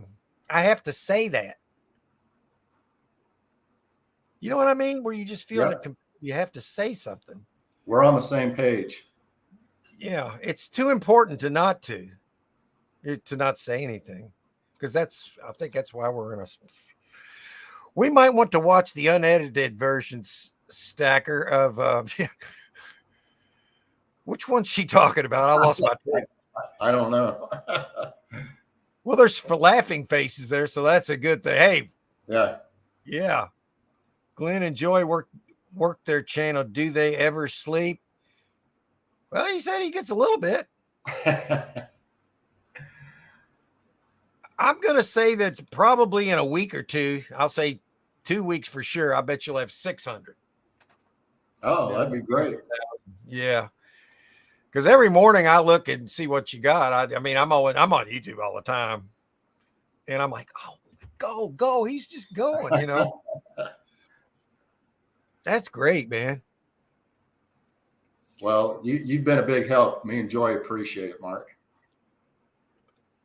have to say that. You know what I mean? Where you just feel like you have to say something. We're on the same page. Yeah, it's too important to not say anything because I think that's why we're in a. We might want to watch the unedited versions, Stacker, of which one's she talking about? I lost my train. I don't know. Well, there's laughing faces there, so that's a good thing. Hey, yeah. Glenn and Joy work their channel. Do they ever sleep? Well, he said he gets a little bit. I'm going to say that probably in a week or two, I'll say 2 weeks for sure. I bet you'll have 600. Oh, that'd be great. Yeah. Because every morning I look and see what you got. I mean, I'm on YouTube all the time. And I'm like, oh, go. He's just going, you know. That's great, man. Well, you've been a big help. Me and Joy appreciate it, Mark.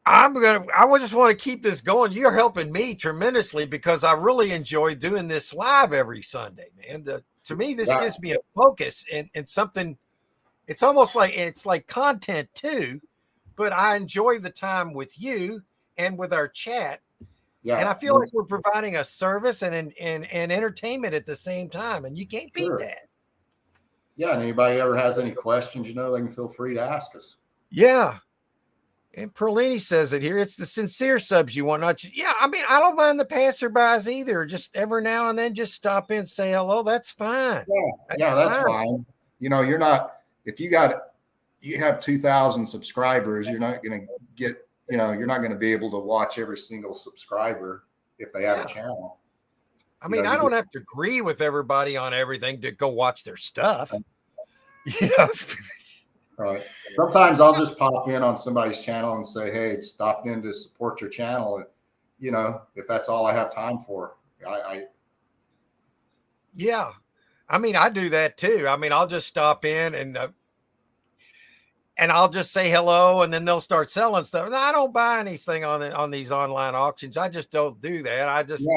I just want to keep this going. You're helping me tremendously because I really enjoy doing this live every Sunday, man. To me, this gives me a focus and something. It's almost like it's like content too, but I enjoy the time with you and with our chat. Yeah, and I feel like we're providing a service and entertainment at the same time, and you can't beat that. Yeah, and anybody ever has any questions, you know, they can feel free to ask us. Yeah. And Perlini says it here. It's the sincere subs you want, not yeah. I mean, I don't mind the passerbys either. Just every now and then, just stop in, say hello. That's fine. Yeah, that's fine. You know, you're not if you have 2,000 subscribers, you're not going to get, you know, you're not going to be able to watch every single subscriber if they have a channel. I mean, I don't have to agree with everybody on everything to go watch their stuff. You know? Right. Sometimes I'll just pop in on somebody's channel and say, hey, stop in to support your channel. And, you know, if that's all I have time for, yeah. I mean, I do that too. I mean, I'll just stop in and I'll just say hello, and then they'll start selling stuff. And I don't buy anything on these online auctions. I just don't do that. I just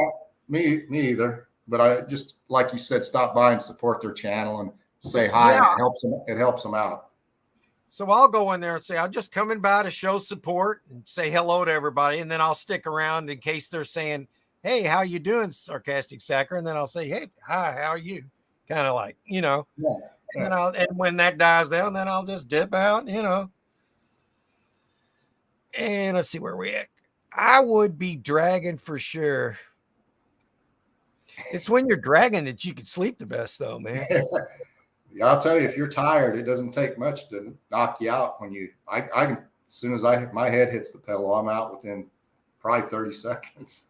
me either. But I just, like you said, stop by and support their channel and say hi. Yeah. It helps them out. So I'll go in there and say, I'm just coming by to show support and say hello to everybody. And then I'll stick around in case they're saying, hey, how you doing, Sarcastic Sacker? And then I'll say, hey, hi, how are you? Kind of like, you know. Yeah. And when that dies down, then I'll just dip out, you know. And let's see where we're at. I would be dragging for sure. It's when you're dragging that you can sleep the best, though, man. Yeah, I'll tell you, if you're tired, it doesn't take much to knock you out. When I can, as soon as my head hits the pedal, I'm out within probably 30 seconds.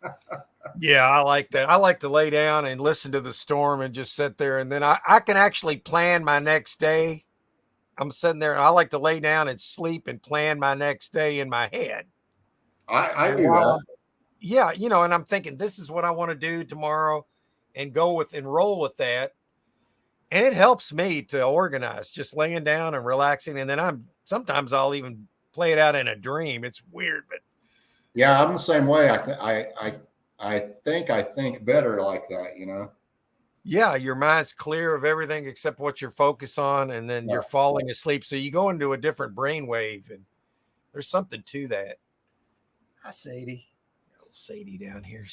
Yeah, I like that. I like to lay down and listen to the storm and just sit there. And then I can actually plan my next day. I'm sitting there and I like to lay down and sleep and plan my next day in my head. I do that. Yeah, you know, and I'm thinking this is what I want to do tomorrow and go with and roll with that. And it helps me to organize, just laying down and relaxing. And then sometimes I'll even play it out in a dream. It's weird, but yeah, I'm the same way. I think better like that, you know? yeah, your mind's clear of everything except what you're focused on, and then you're falling asleep. So you go into a different brain wave, and there's something to that. Hi, Sadie. Old Sadie down here.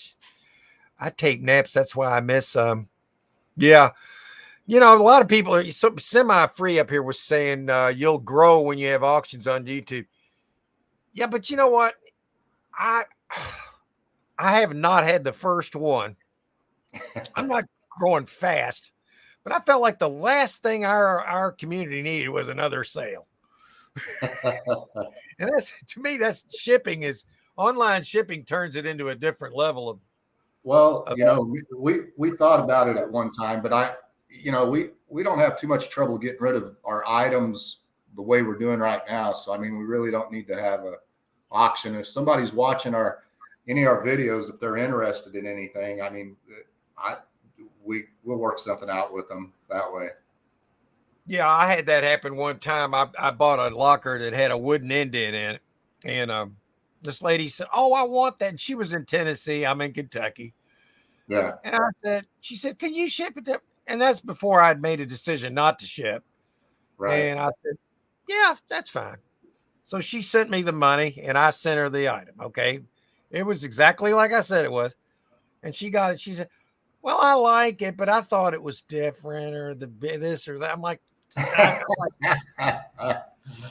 I take naps. That's why I miss yeah. You know, a lot of people are semi-free up here was saying you'll grow when you have auctions on YouTube. Yeah, but you know what? I have not had the first one. I'm not growing fast, but I felt like the last thing our community needed was another sale. And that's, to me, that's online shipping turns it into a different level of. Well, you know, we thought about it at one time, but we don't have too much trouble getting rid of our items the way we're doing right now. So, I mean, we really don't need to have a auction. If somebody's watching any of our videos, if they're interested in anything, I mean, we'll work something out with them that way. Yeah, I had that happen one time. I bought a locker that had a wooden indent in it. And this lady said, oh, I want that. And she was in Tennessee. I'm in Kentucky. Yeah. And she said, can you ship it to? And that's before I'd made a decision not to ship. Right. And I said, yeah, that's fine. So she sent me the money and I sent her the item. Okay. It was exactly like I said it was. And she got it. She said, well, I like it, but I thought it was different or this or that. I'm like,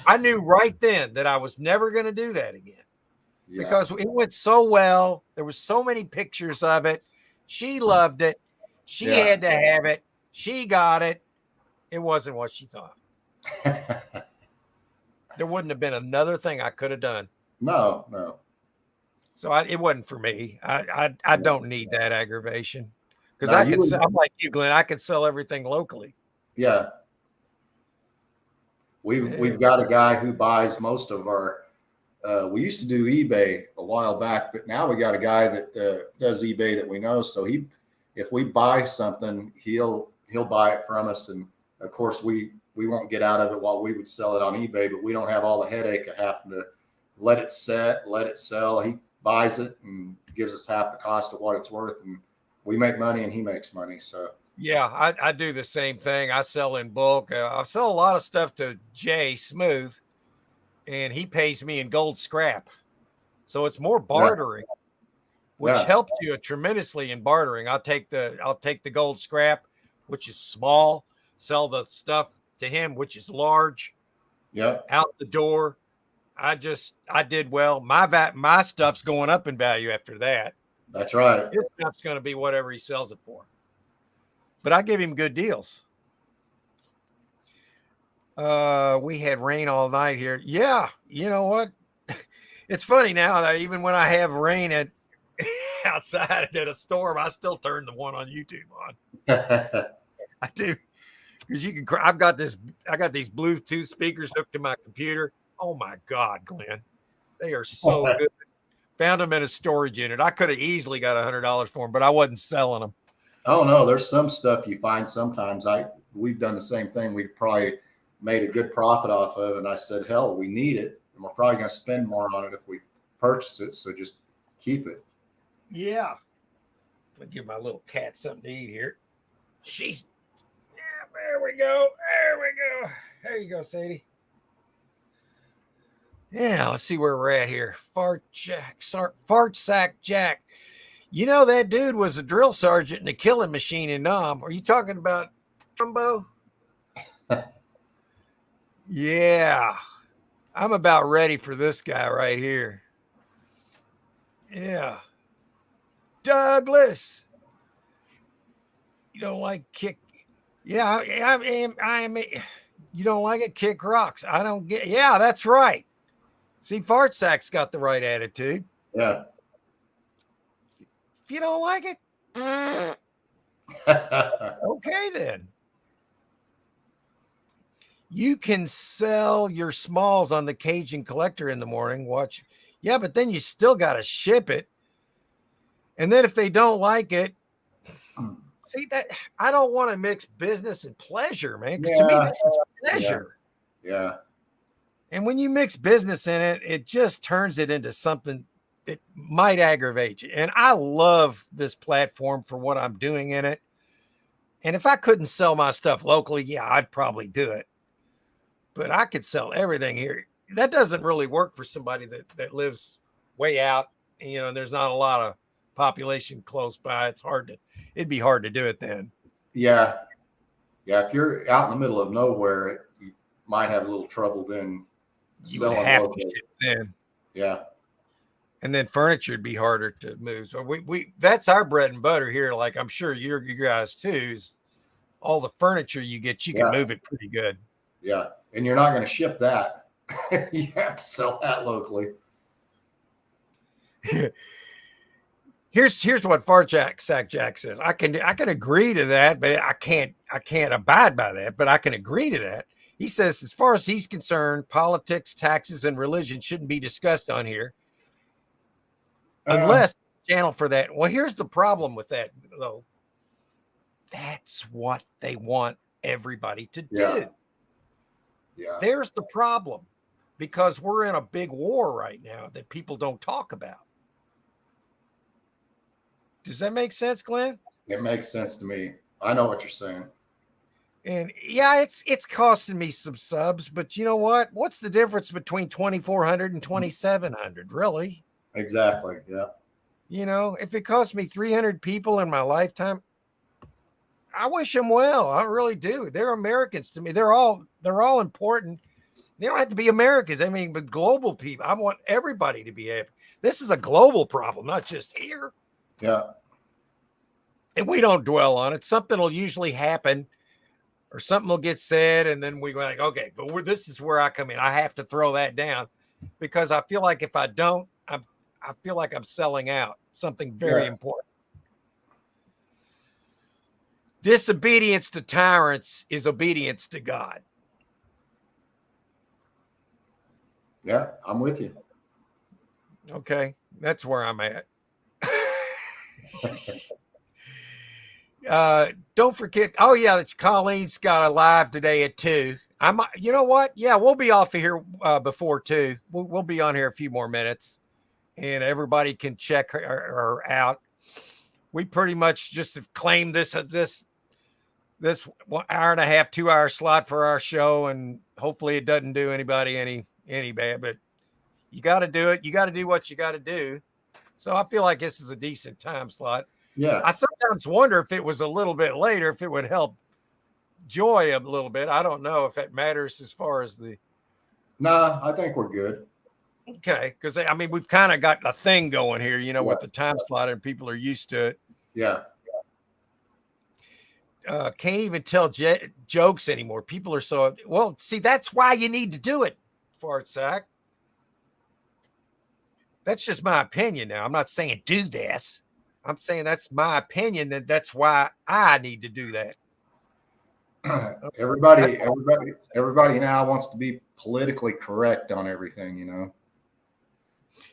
I knew right then that I was never going to do that again because it went so well. There was so many pictures of it. She loved it. She had to have it. She got it. It wasn't what she thought. There wouldn't have been another thing I could have done. No. So it wasn't for me. I don't need that aggravation because I'm like you, Glenn. I can sell everything locally. Yeah. We've got a guy who buys most of our. We used to do eBay a while back, but now we got a guy that does eBay that we know. So if we buy something, he'll buy it from us, and of course we won't get out of it while we would sell it on eBay. But we don't have all the headache of having to let it set, let it sell. He buys it and gives us half the cost of what it's worth, and we make money and he makes money. So. Yeah, I do the same thing. I sell in bulk. I sell a lot of stuff to Jay Smooth, and he pays me in gold scrap. So it's more bartering, which helps you tremendously in bartering. I'll take the gold scrap, which is small, sell the stuff to him, which is large. Yeah. Out the door. I did well. My stuff's going up in value after that. That's right. His stuff's going to be whatever he sells it for. But I give him good deals. We had rain all night here. Yeah, you know what? It's funny now that even when I have rain outside at a storm, I still turn the one on YouTube on. I do, because you can. I got these Bluetooth speakers hooked to my computer. Oh my God, Glenn, they are so good. Found them in a storage unit. I could have easily got $100 for them, but I wasn't selling them. Oh no, there's some stuff you find sometimes. We've done the same thing. We probably made a good profit off of, and I said, hell, we need it, and we're probably going to spend more on it if we purchase it. So just keep it. Yeah. Let me give my little cat something to eat here. Yeah, there we go. There you go, Sadie. Yeah, let's see where we're at here. Fart Sack Jack. You know, that dude was a drill sergeant in the Killing Machine in Nam. Are you talking about Trumbo? Yeah. I'm about ready for this guy right here. Yeah. Douglas. You don't like kick. Yeah, I am. You don't like it? Kick rocks. I don't get. Yeah, that's right. See, Fart Sack's got the right attitude. Yeah. If you don't like it, okay then. You can sell your smalls on the Cajun Collector in the morning. Watch. Yeah, but then you still got to ship it. And then if they don't like it, see that I don't want to mix business and pleasure, man. Because to me, this is pleasure. Yeah. And when you mix business in it, it just turns it into something that might aggravate you. And I love this platform for what I'm doing in it. And if I couldn't sell my stuff locally, yeah, I'd probably do it. But I could sell everything here. That doesn't really work for somebody that lives way out. You know, and there's not a lot of population close by. It'd be hard to do it then. Yeah. Yeah. If you're out in the middle of nowhere, you might have a little trouble then selling locally. Then. Yeah. And then furniture would be harder to move. So we that's our bread and butter here. Like I'm sure you guys too, is all the furniture you get, you can move it pretty good. Yeah. And you're not going to ship that. You have to sell that locally. Here's what Fart Sack Jack says. I can agree to that, but I can't abide by that, but I can agree to that. He says, as far as he's concerned, politics, taxes, and religion shouldn't be discussed on here. Unless channel for that. Well, here's the problem with that, though. That's what they want everybody to do. Yeah. There's the problem, because we're in a big war right now that people don't talk about. Does that make sense, Glenn? It makes sense to me. I know what you're saying. And yeah, it's costing me some subs, but you know what? What's the difference between 2,400 and 2,700, really? Exactly. Yeah. You know, if it cost me 300 people in my lifetime, I wish them well. I really do. They're Americans to me. They're all important. They don't have to be Americans. I mean, but global people. I want everybody to be happy. This is a global problem, not just here. Yeah. And we don't dwell on it. Something will usually happen or something will get said. And then we're like, okay, but this is where I come in. I have to throw that down because I feel like if I don't, I feel like I'm selling out something very important. Disobedience to tyrants is obedience to God. Yeah, I'm with you. Okay, that's where I'm at. Don't forget. Oh yeah, it's Colleen's got a live today at 2. You know what? Yeah, we'll be off of here before 2. We'll be on here a few more minutes, and everybody can check her out. We pretty much just have claimed this 1 hour and a half, 2 hour slot for our show, and hopefully it doesn't do anybody any bad. But you got to do it. You got to do what you got to do. So I feel like this is a decent time slot. Yeah. I sometimes wonder if it was a little bit later, if it would help Joy a little bit. I don't know if it matters as far as the. Nah, I think we're good. Okay, because I mean we've kind of got a thing going here, you know, Yeah. with the time slot, and people are used to it. Yeah. Can't even tell jokes anymore. People are so well. See, that's why you need to do it, Fart Sack. That's just my opinion. Now, I'm not saying do this. I'm saying that's my opinion. That's why I need to do that. Everybody now wants to be politically correct on everything, you know.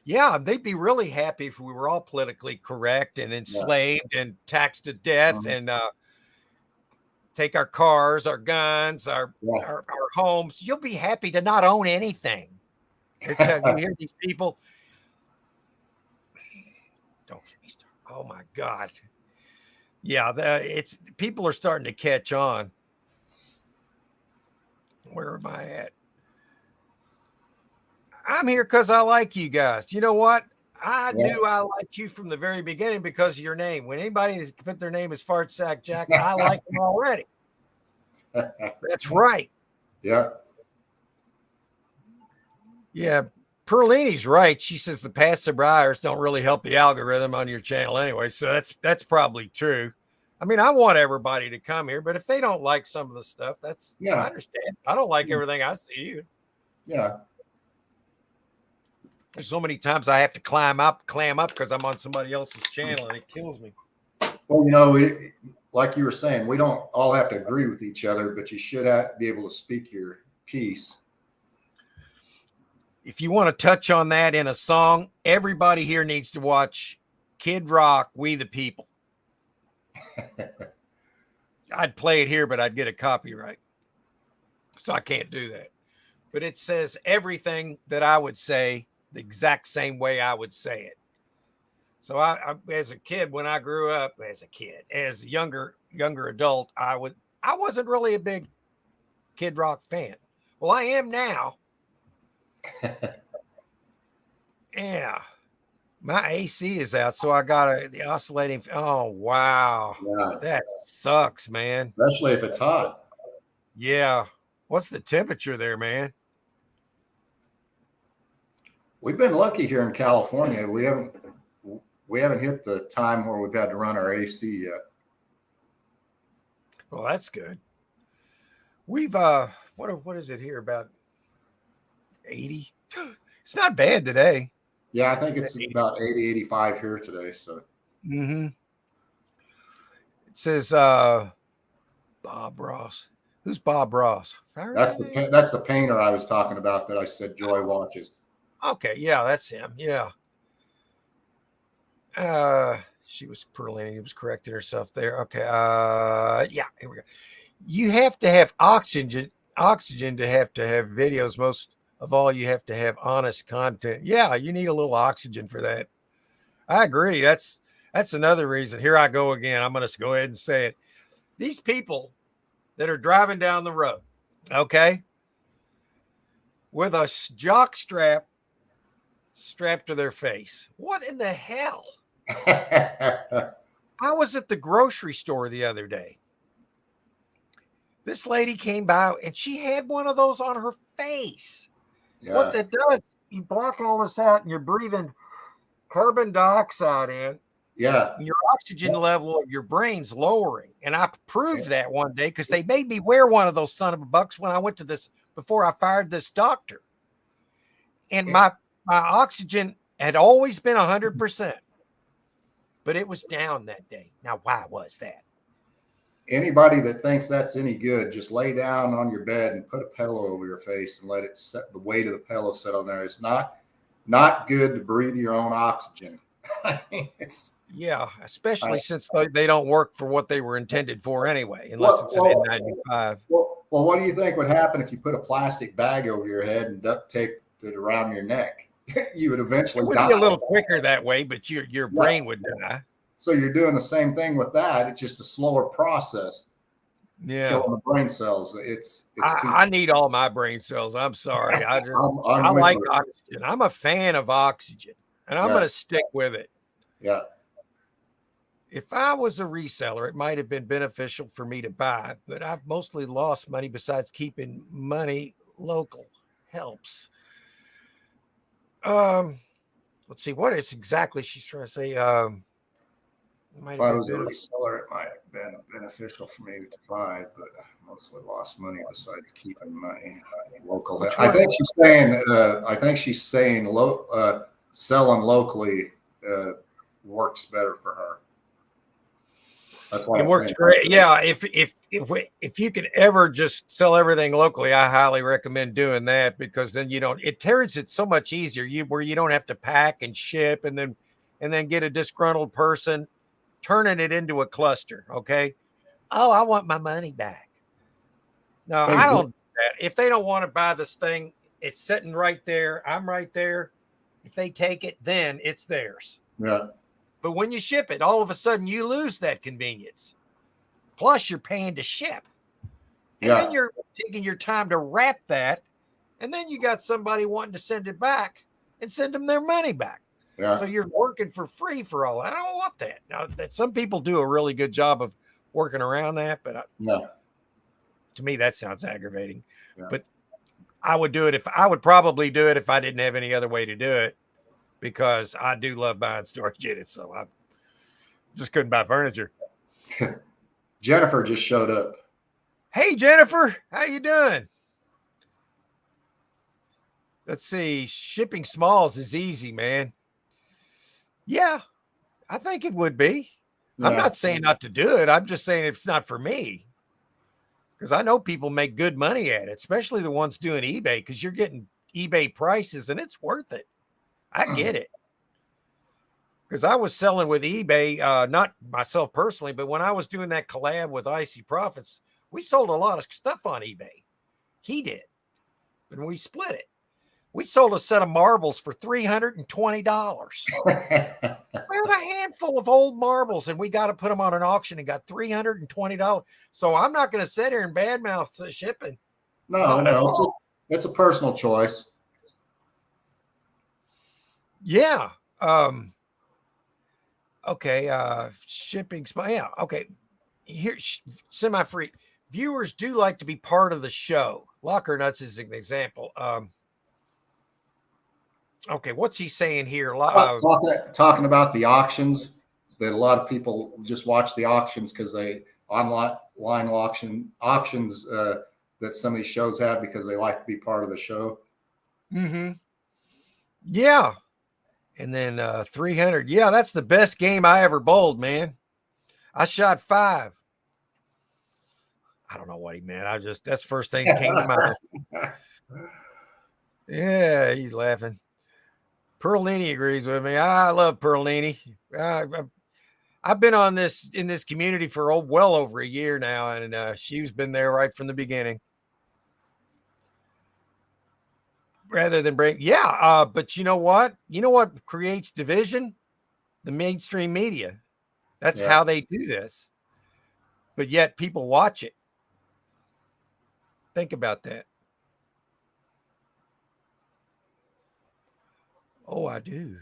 Yeah, they'd be really happy if we were all politically correct and enslaved and taxed to death and take our cars, our guns, our homes. You'll be happy to not own anything. You hear these people. Don't get me started. Oh my God. Yeah, it's people are starting to catch on. Where am I at? I'm here because I like you guys. You know what? I knew I liked you from the very beginning because of your name. When anybody put their name as Fart Sack Jack, I like them already. That's right. Yeah. Yeah. Perlini's right. She says the passive buyers don't really help the algorithm on your channel anyway. So that's probably true. I mean, I want everybody to come here, but if they don't like some of the stuff, I understand. I don't like everything I see. Yeah. There's so many times I have to clam up because I'm on somebody else's channel and it kills me. Well, you know, like you were saying, we don't all have to agree with each other, but you should be able to speak your piece. If you want to touch on that in a song, everybody here needs to watch Kid Rock, We the People. I'd play it here, but I'd get a copyright. So I can't do that. But it says everything that I would say the exact same way I would say it. So I as a kid, when I grew up, as a younger adult, I wasn't really a big Kid Rock fan. Well, I am now. Yeah. My AC is out, so I got the oscillating. Oh, wow. Yeah. That sucks, man. Especially if it's hot. Yeah. What's the temperature there, man? We've been lucky here in California. We haven't hit the time where we've had to run our AC yet. Well, that's good. We've what is it here, about 80? It's not bad today. Yeah, I think it's about 80, 85 here today. So it says Bob Ross. Who's Bob Ross? That's the painter I was talking about that I said Joy watches. Okay, yeah, that's him. Yeah. She was Perlini. He was correcting herself there. Okay. Yeah, here we go. You have to have oxygen to have videos. Most of all, you have to have honest content. Yeah, you need a little oxygen for that. I agree. That's another reason. Here I go again. I'm going to go ahead and say it. These people that are driving down the road, okay, with a jock strap strapped to their face. What in the hell? I was at the grocery store the other day. This lady came by and she had one of those on her face. Yeah. What that does, you block all this out and you're breathing carbon dioxide in. Yeah. And your oxygen level of your brain's lowering. And I proved that one day because they made me wear one of those son of a bucks when I went to this, before I fired this doctor. And my oxygen had always been 100%. But it was down that day. Now, why was that? Anybody that thinks that's any good, just lay down on your bed and put a pillow over your face and let it set, the weight of the pillow sit on there. It's not good to breathe your own oxygen. Especially since they don't work for what they were intended for anyway, unless it's an N95. Well, what do you think would happen if you put a plastic bag over your head and duct taped it around your neck? You would eventually die. Be a little quicker that way, but your brain would die. So you're doing the same thing with that. It's just a slower process. Yeah, killing the brain cells. I need all my brain cells. I'm sorry. I like oxygen. I'm a fan of oxygen, and I'm going to stick with it. Yeah. If I was a reseller, it might have been beneficial for me to buy, but I've mostly lost money. Besides keeping money local helps. Let's see, what is exactly she's trying to say? Might If have I been was a good. reseller, it might have been beneficial for me to buy, but I mostly lost money besides keeping money local. Which I one? think she's saying. Selling locally works better for her. That's what It I works think. great. Yeah, if you could ever just sell everything locally, I highly recommend doing that, because then you don't. It turns it so much easier. Where you don't have to pack and ship, and then get a disgruntled person turning it into a cluster. Okay. Oh, I want my money back. No, Hey, I don't do that. If they don't want to buy this thing, it's sitting right there. I'm right there. If they take it, then it's theirs. yeah, But when you ship it, all of a sudden you lose that convenience. Plus, you're paying to ship. And then yeah, you're taking your time to wrap that. And then you got somebody wanting to send it back and send them their money back. yeah, So you're working for free for all that. I don't want that. Now, that some people do a really good job of working around that, but yeah, to me, that sounds aggravating. yeah. But I would probably do it if I didn't have any other way to do it, because I do love buying storage units. So I just couldn't buy furniture. Jennifer just showed up. Hey, Jennifer, how you doing? Let's see. Shipping smalls is easy, man. Yeah, I think it would be. I'm Yeah, not saying not to do it. I'm just saying it's not for me, because I know people make good money at it, especially the ones doing eBay, because you're getting eBay prices and it's worth it. I get it. Because I was selling with eBay, not myself personally, but when I was doing that collab with Icy Profits, we sold a lot of stuff on eBay. He did. And we split it. We sold a set of marbles for $320. We had a handful of old marbles, and we got to put them on an auction and got $320. So I'm not going to sit here and badmouth shipping. no, no, it's a personal choice. Yeah. Okay. Shipping. Yeah. Okay. Here, semi-free viewers do like to be part of the show. Locker Nuts is an example. Okay. What's he saying here? Talking about the auctions, that a lot of people just watch the auctions because they online auctions that some of these shows have, because they like to be part of the show. Yeah. And then 300. Yeah, that's the best game I ever bowled, man. I shot 5. I don't know what he meant. That's the first thing that came to mind. Yeah, he's laughing. Perlini agrees with me. I love Perlini. I've been in this community for well over a year now, and she's been there right from the beginning. Rather than break, yeah. But you know what? You know what creates division? The mainstream media. That's how they do this. But yet people watch it. Think about that. Oh, I do.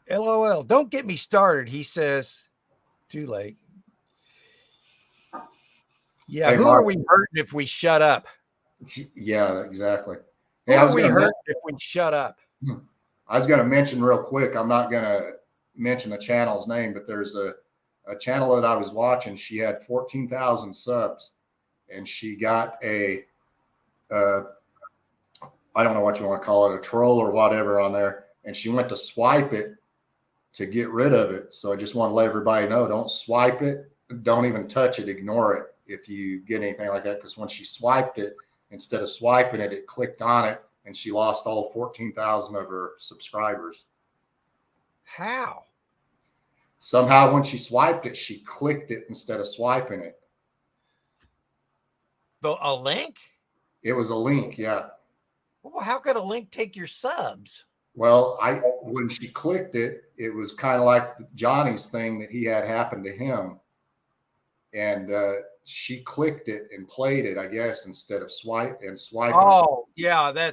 LOL. Don't get me started, he says. Too late. Yeah, Hey, who Mark. are we hurting if we shut up? Yeah, exactly. Who are we hurting if we shut up? I was going to mention real quick. I'm not going to mention the channel's name, but there's a channel that I was watching. She had 14,000 subs, and she got I don't know what you want to call it, a troll or whatever on there. And she went to swipe it to get rid of it. So I just want to let everybody know, don't swipe it. Don't even touch it. Ignore it if you get anything like that. Because when she swiped it, instead of swiping it, it clicked on it, and she lost all 14,000 of her subscribers. How? Somehow when she swiped it, she clicked it instead of swiping it. A link? It was a link, yeah. Well, how could a link take your subs? Well, when she clicked it, it was kind of like Johnny's thing that he had happened to him. And she clicked it and played it, I guess, instead of swiping. Oh, yeah,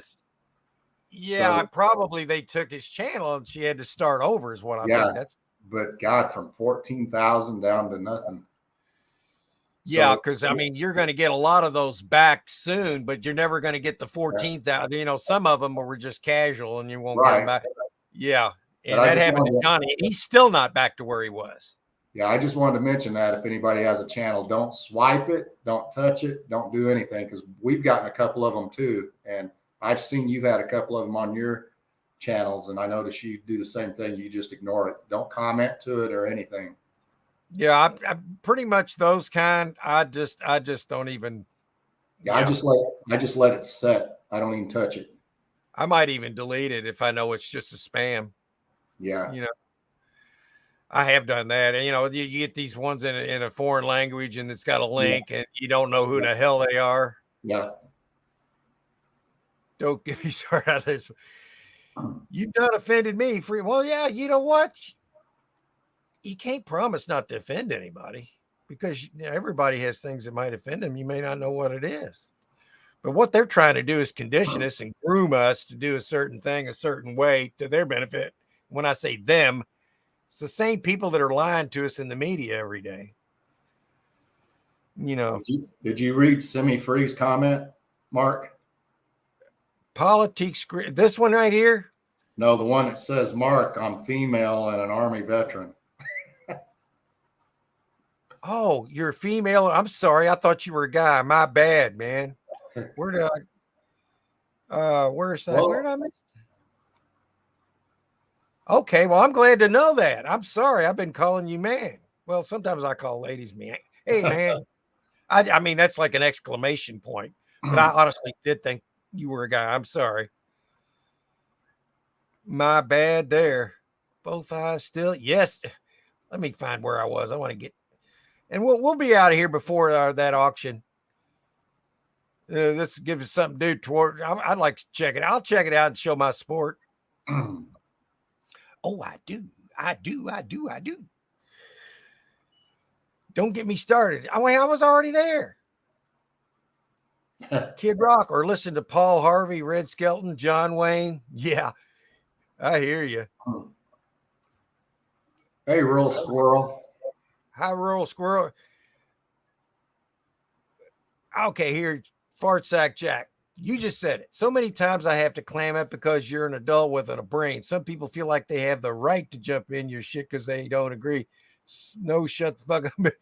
So, probably they took his channel and she had to start over is what I'm yeah, thinking. but God, from 14,000 down to nothing. Yeah, So, because I mean, you're going to get a lot of those back soon, but you're never going to get the 14th out. You know, some of them were just casual, and you won't get them right. back. Yeah, But and I that just happened to wanted to, Johnny, and he's still not back to where he was. yeah, I just wanted to mention that if anybody has a channel, don't swipe it, don't touch it, don't do anything, because we've gotten a couple of them too. And I've seen you've had a couple of them on your channels, and I notice you do the same thing. You just ignore it. Don't comment to it or anything. Yeah, I pretty much those kind. I just don't even. Yeah, I just let it set. I don't even touch it. I might even delete it if I know it's just a spam. Yeah. You know, I have done that. And, you know, you get these ones in a foreign language and it's got a link and you don't know who the hell they are. Yeah. Don't get me started on this. You done offended me. Well, yeah, you know what? You can't promise not to offend anybody because everybody has things that might offend them. You may not know what it is. But what they're trying to do is condition us and groom us to do a certain thing a certain way to their benefit. When I say them, it's the same people that are lying to us in the media every day. You know, Did you read Semi Free's comment, Mark? politics. This one right here. No, the one that says, Mark, I'm female and an Army veteran. Oh, you're a female. I'm sorry. I thought you were a guy. My bad, man. Where did where's that? Well, Where did I miss? Okay, well, I'm glad to know that. I'm sorry. I've been calling you man. Well, sometimes I call ladies man. Hey, man. I mean, that's like an exclamation point. But I honestly did think you were a guy. I'm sorry. My bad there. Both eyes still. Yes. Let me find where I was. I want to get, and we'll be out of here before that auction. This gives us something to do toward. I'd like to check it. I'll check it out and show my support. Oh, I do. Don't get me started. I was already there. Kid Rock, or listen to Paul Harvey, Red Skelton, John Wayne. Yeah, I hear you. Hey, Rural Squirrel. Hi, Rural Squirrel. Okay, here, Fart Sack Jack. You just said it. So many times I have to clam up because you're an adult with a brain. Some people feel like they have the right to jump in your shit because they don't agree. No, shut the fuck up.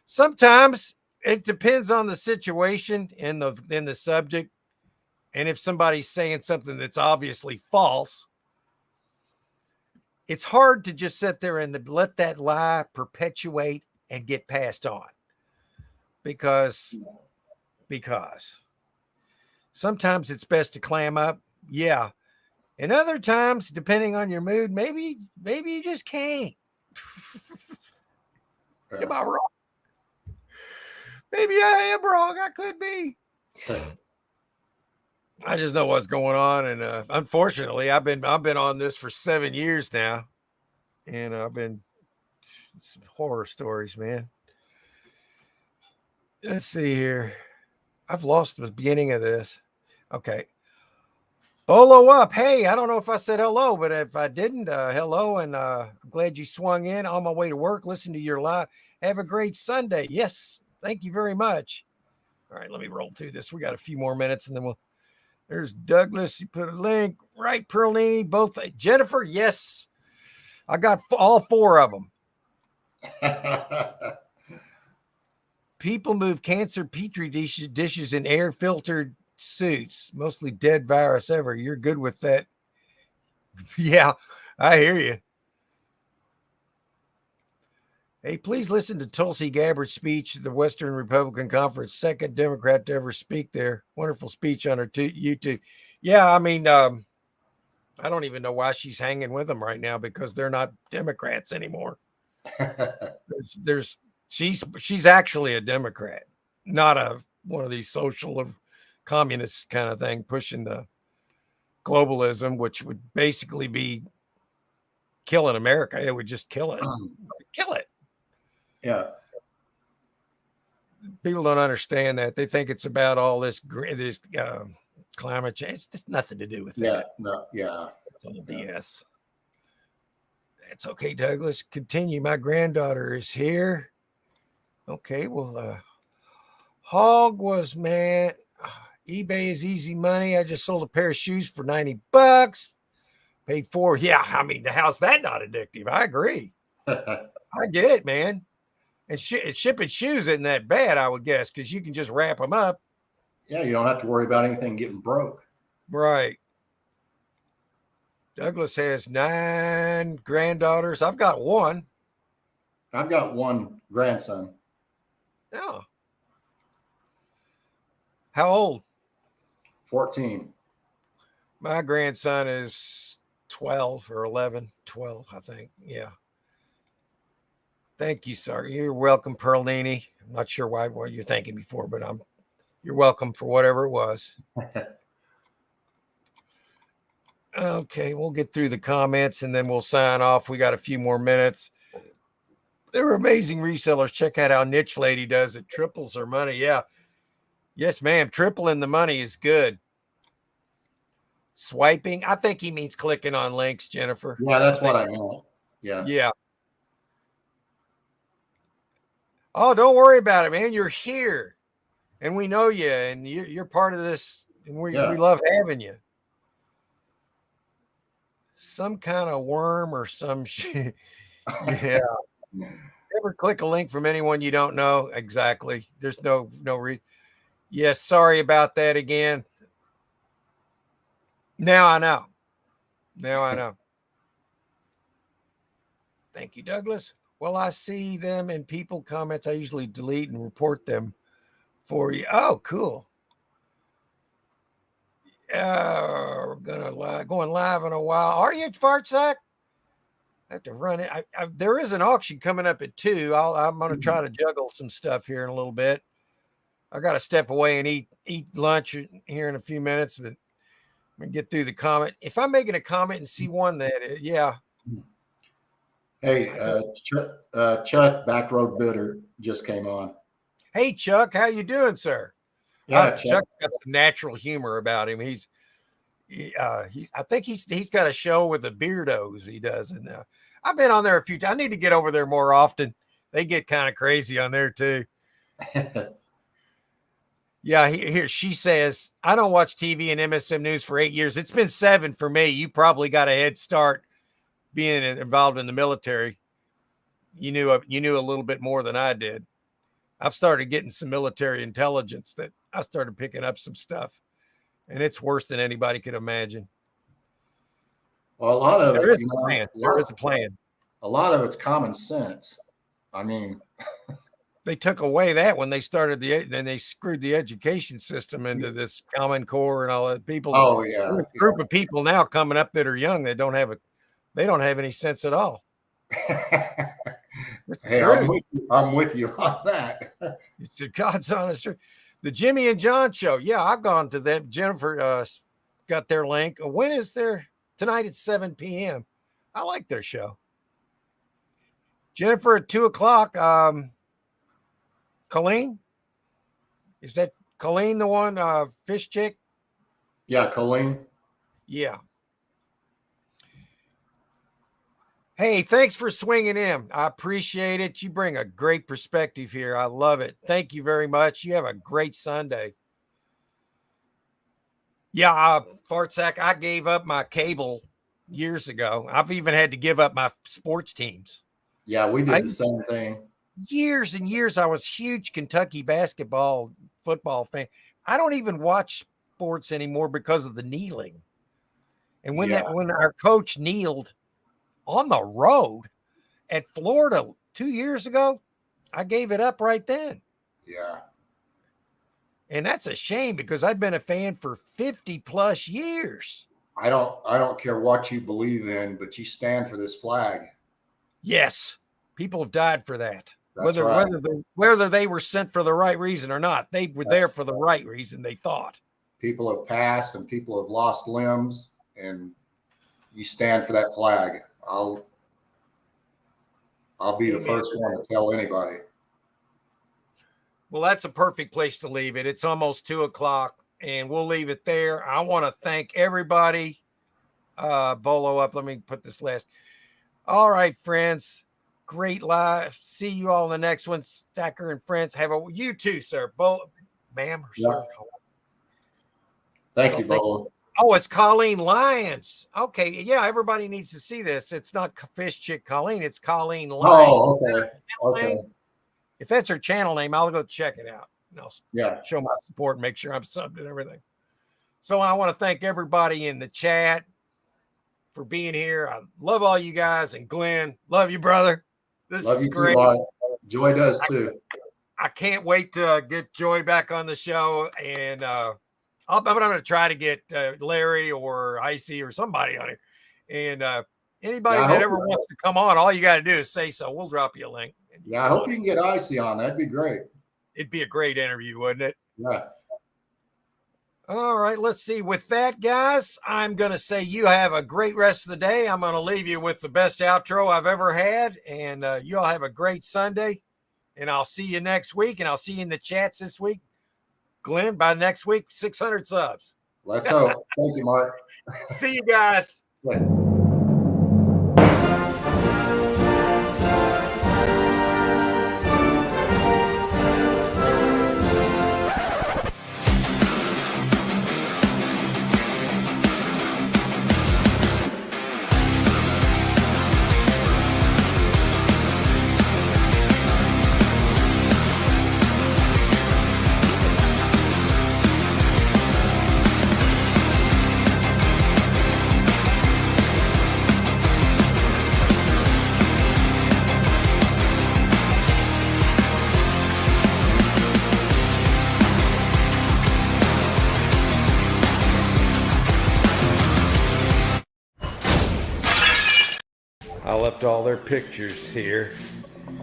Sometimes it depends on the situation and the subject. And if somebody's saying something that's obviously false, it's hard to just sit there and let that lie perpetuate and get passed on. Because sometimes it's best to clam up. Yeah. And other times, depending on your mood, maybe you just can't. Am I wrong? Maybe I am wrong. I could be. I just know what's going on. And unfortunately, I've been on this for 7 years now. And I've been some horror stories, man. Let's see here. I've lost the beginning of this. Okay. Bolo up. Hey, I don't know if I said hello, but if I didn't, hello. And I'm glad you swung in on my way to work. Listen to your live. Have a great Sunday. Yes. Thank you very much. All right. Let me roll through this. We got a few more minutes and then there's Douglas. You put a link. Right. Perlini. Both. Jennifer. Yes. I got all 4 of them. People move cancer petri dishes in air filtered suits, mostly dead virus ever. You're good with that. Yeah, I hear you. Hey, please listen to Tulsi Gabbard's speech at the Western Republican Conference, second Democrat to ever speak there. Wonderful speech on her YouTube. Yeah, I mean, I don't even know why she's hanging with them right now because they're not Democrats anymore. She's actually a Democrat, not one of these social communist kind of thing, pushing the globalism, which would basically be killing America. It would just kill it. Kill it. Yeah. People don't understand that. They think it's about all this climate change. It's nothing to do with that. Yeah. It's all BS. It's okay, Douglas. Continue. My granddaughter is here. Okay, well, Hog was, man, eBay is easy money. I just sold a pair of shoes for $90. Paid for, yeah. I mean, how's that not addictive? I agree. I get it, man. And shipping shoes isn't that bad, I would guess, because you can just wrap them up. Yeah, you don't have to worry about anything getting broke. Right. Douglas has 9 granddaughters. I've got one. I've got one grandson. Oh. How old? 14. My grandson is 12 or 11. 12, I think. Yeah. Thank you, sir. You're welcome, Perlini. I'm not sure what you're thanking me for, but you're welcome for whatever it was. Okay, we'll get through the comments and then we'll sign off. We got a few more minutes. They're amazing resellers. Check out how Niche Lady does it. Triples her money. Yeah. Yes, ma'am. Tripling the money is good. Swiping. I think he means clicking on links, Jennifer. Yeah, that's what I meant. Yeah. Yeah. Oh, don't worry about it, man. You're here. And we know you, and you're part of this. And we love having you. Some kind of worm or some shit. Yeah. Never click a link from anyone you don't know. Exactly. There's no reason. Yes, sorry about that again. Now I know. Thank you, Douglas. Well, I see them in people comments. I usually delete and report them for you. Oh, cool. We're going live in a while. Are you, Fartsack? I have to run it. There is an auction coming up at 2. I'm going to try to juggle some stuff here in a little bit. I got to step away and eat lunch here in a few minutes, but I'm going to get through the comment. If I'm making a comment and see one that, yeah. Hey, Chuck, Back Road Bitter just came on. Hey, Chuck, how you doing, sir? Yeah, Chuck's got some natural humor about him. I think he's got a show with the Beardos he does. And I've been on there a few times. I need to get over there more often. They get kind of crazy on there too. Yeah, here she says, I don't watch TV and MSM News for 8 years. It's been 7 for me. You probably got a head start being involved in the military. You knew a little bit more than I did. I've started getting some military intelligence that I started picking up some stuff, and it's worse than anybody could imagine. Well, a lot of there it, is a plan. A lot of it's common sense. I mean, they took away that when they started then they screwed the education system into this Common Core and all that. People. Oh yeah, there's a group of people now coming up that are young that don't have any sense at all. Hey, I'm with you on that. It's a God's honest truth. The Jimmy and John show. Yeah, I've gone to them. Jennifer got their link. When is there? Tonight at 7 p.m. I like their show. Jennifer at 2:00. Colleen? Is that Colleen the one? Fish chick? Yeah, Colleen. Yeah. Hey, thanks for swinging in. I appreciate it. You bring a great perspective here. I love it. Thank you very much. You have a great Sunday. Yeah, Fartsack, I gave up my cable years ago. I've even had to give up my sports teams. Yeah, we did the same thing. Years and years, I was huge Kentucky basketball, football fan. I don't even watch sports anymore because of the kneeling. And when our coach kneeled on the road at Florida 2 years ago, I gave it up right then. Yeah. And that's a shame because I'd been a fan for 50 plus years. I don't care what you believe in, but you stand for this flag. Yes. People have died for that. That's right. Whether they were sent for the right reason or not, they were there for the right reason, they thought. People have passed and people have lost limbs, and you stand for that flag. I'll be the first one to tell anybody. Well, that's a perfect place to leave it. It's almost 2:00, and we'll leave it there. I want to thank everybody. Bolo up. Let me put this last. All right, friends. great live. See you all in the next one. Stacker and friends. Have a you too, sir. Ma'am or Yeah. sir. Thank you, Bolo. Oh, it's Colleen Lyons. Okay, yeah, everybody needs to see this. It's not Fish Chick Colleen, it's Colleen Lyons. Oh, okay. Okay. If that's her channel name, I'll go check it out. And I'll Yeah. show my support and make sure I'm subbed and everything. So I want to thank everybody in the chat for being here. I love all you guys, and Glenn, love you, brother. This Love is you great. too, Mike. Joy does too. I can't wait to get Joy back on the show, and I'm going to try to get Larry or Icy or somebody on here. And anybody Yeah, I that hope ever so. wants to come on, all you got to do is say so. We'll drop you a link. Yeah, I hope you can get Icy on. That'd be great. It'd be a great interview, wouldn't it? Yeah. All right, let's see. With that, guys, I'm going to say you have a great rest of the day. I'm going to leave you with the best outro I've ever had, and you all have a great Sunday, and I'll see you next week, and I'll see you in the chats this week. Glenn, by next week, 600 subs. Let's hope. Thank you, Mark. See you guys. Yeah. I left all their pictures here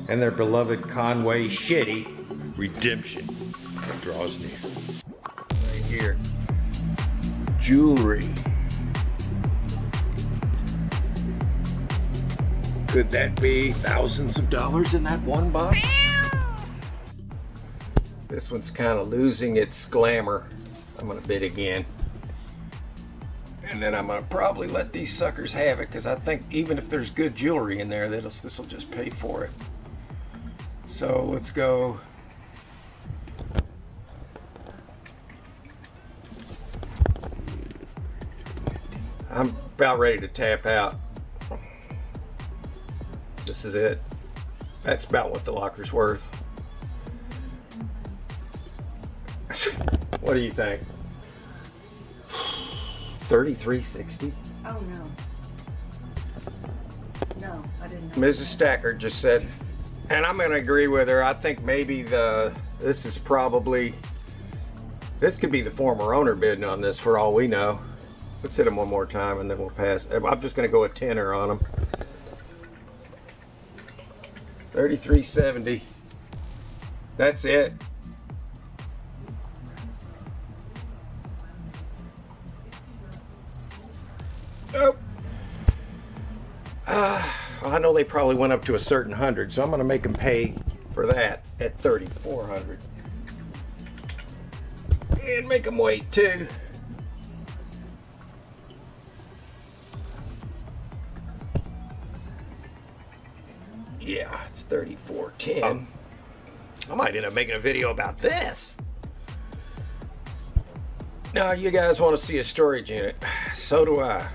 and their beloved Conway Shitty redemption that draws near. Right here. Jewelry. Could that be thousands of dollars in that one box? This one's kind of losing its glamour. I'm going to bid again. And then I'm going to probably let these suckers have it, because I think even if there's good jewelry in there, this will just pay for it. So let's go. I'm about ready to tap out. This is it. That's about what the locker's worth. What do you think? $33.60. Oh, no. No, I didn't know. Mrs. Stacker just said, and I'm going to agree with her. I think maybe this could be the former owner bidding on this for all we know. Let's hit him one more time and then we'll pass. I'm just going to go a tenner on him. $33.70. That's it. Oh. I know they probably went up to a certain 100, so I'm going to make them pay for that at 3,400. And make them wait too. Yeah, it's 34.10. I might end up making a video about this. Now, you guys want to see a storage unit. So do I.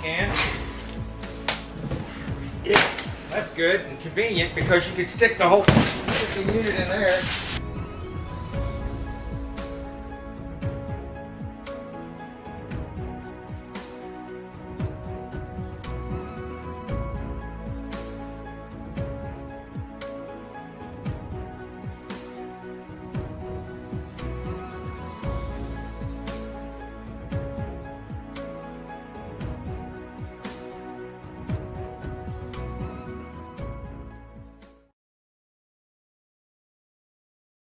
can. Yeah, that's good and convenient because you can stick the whole unit in there.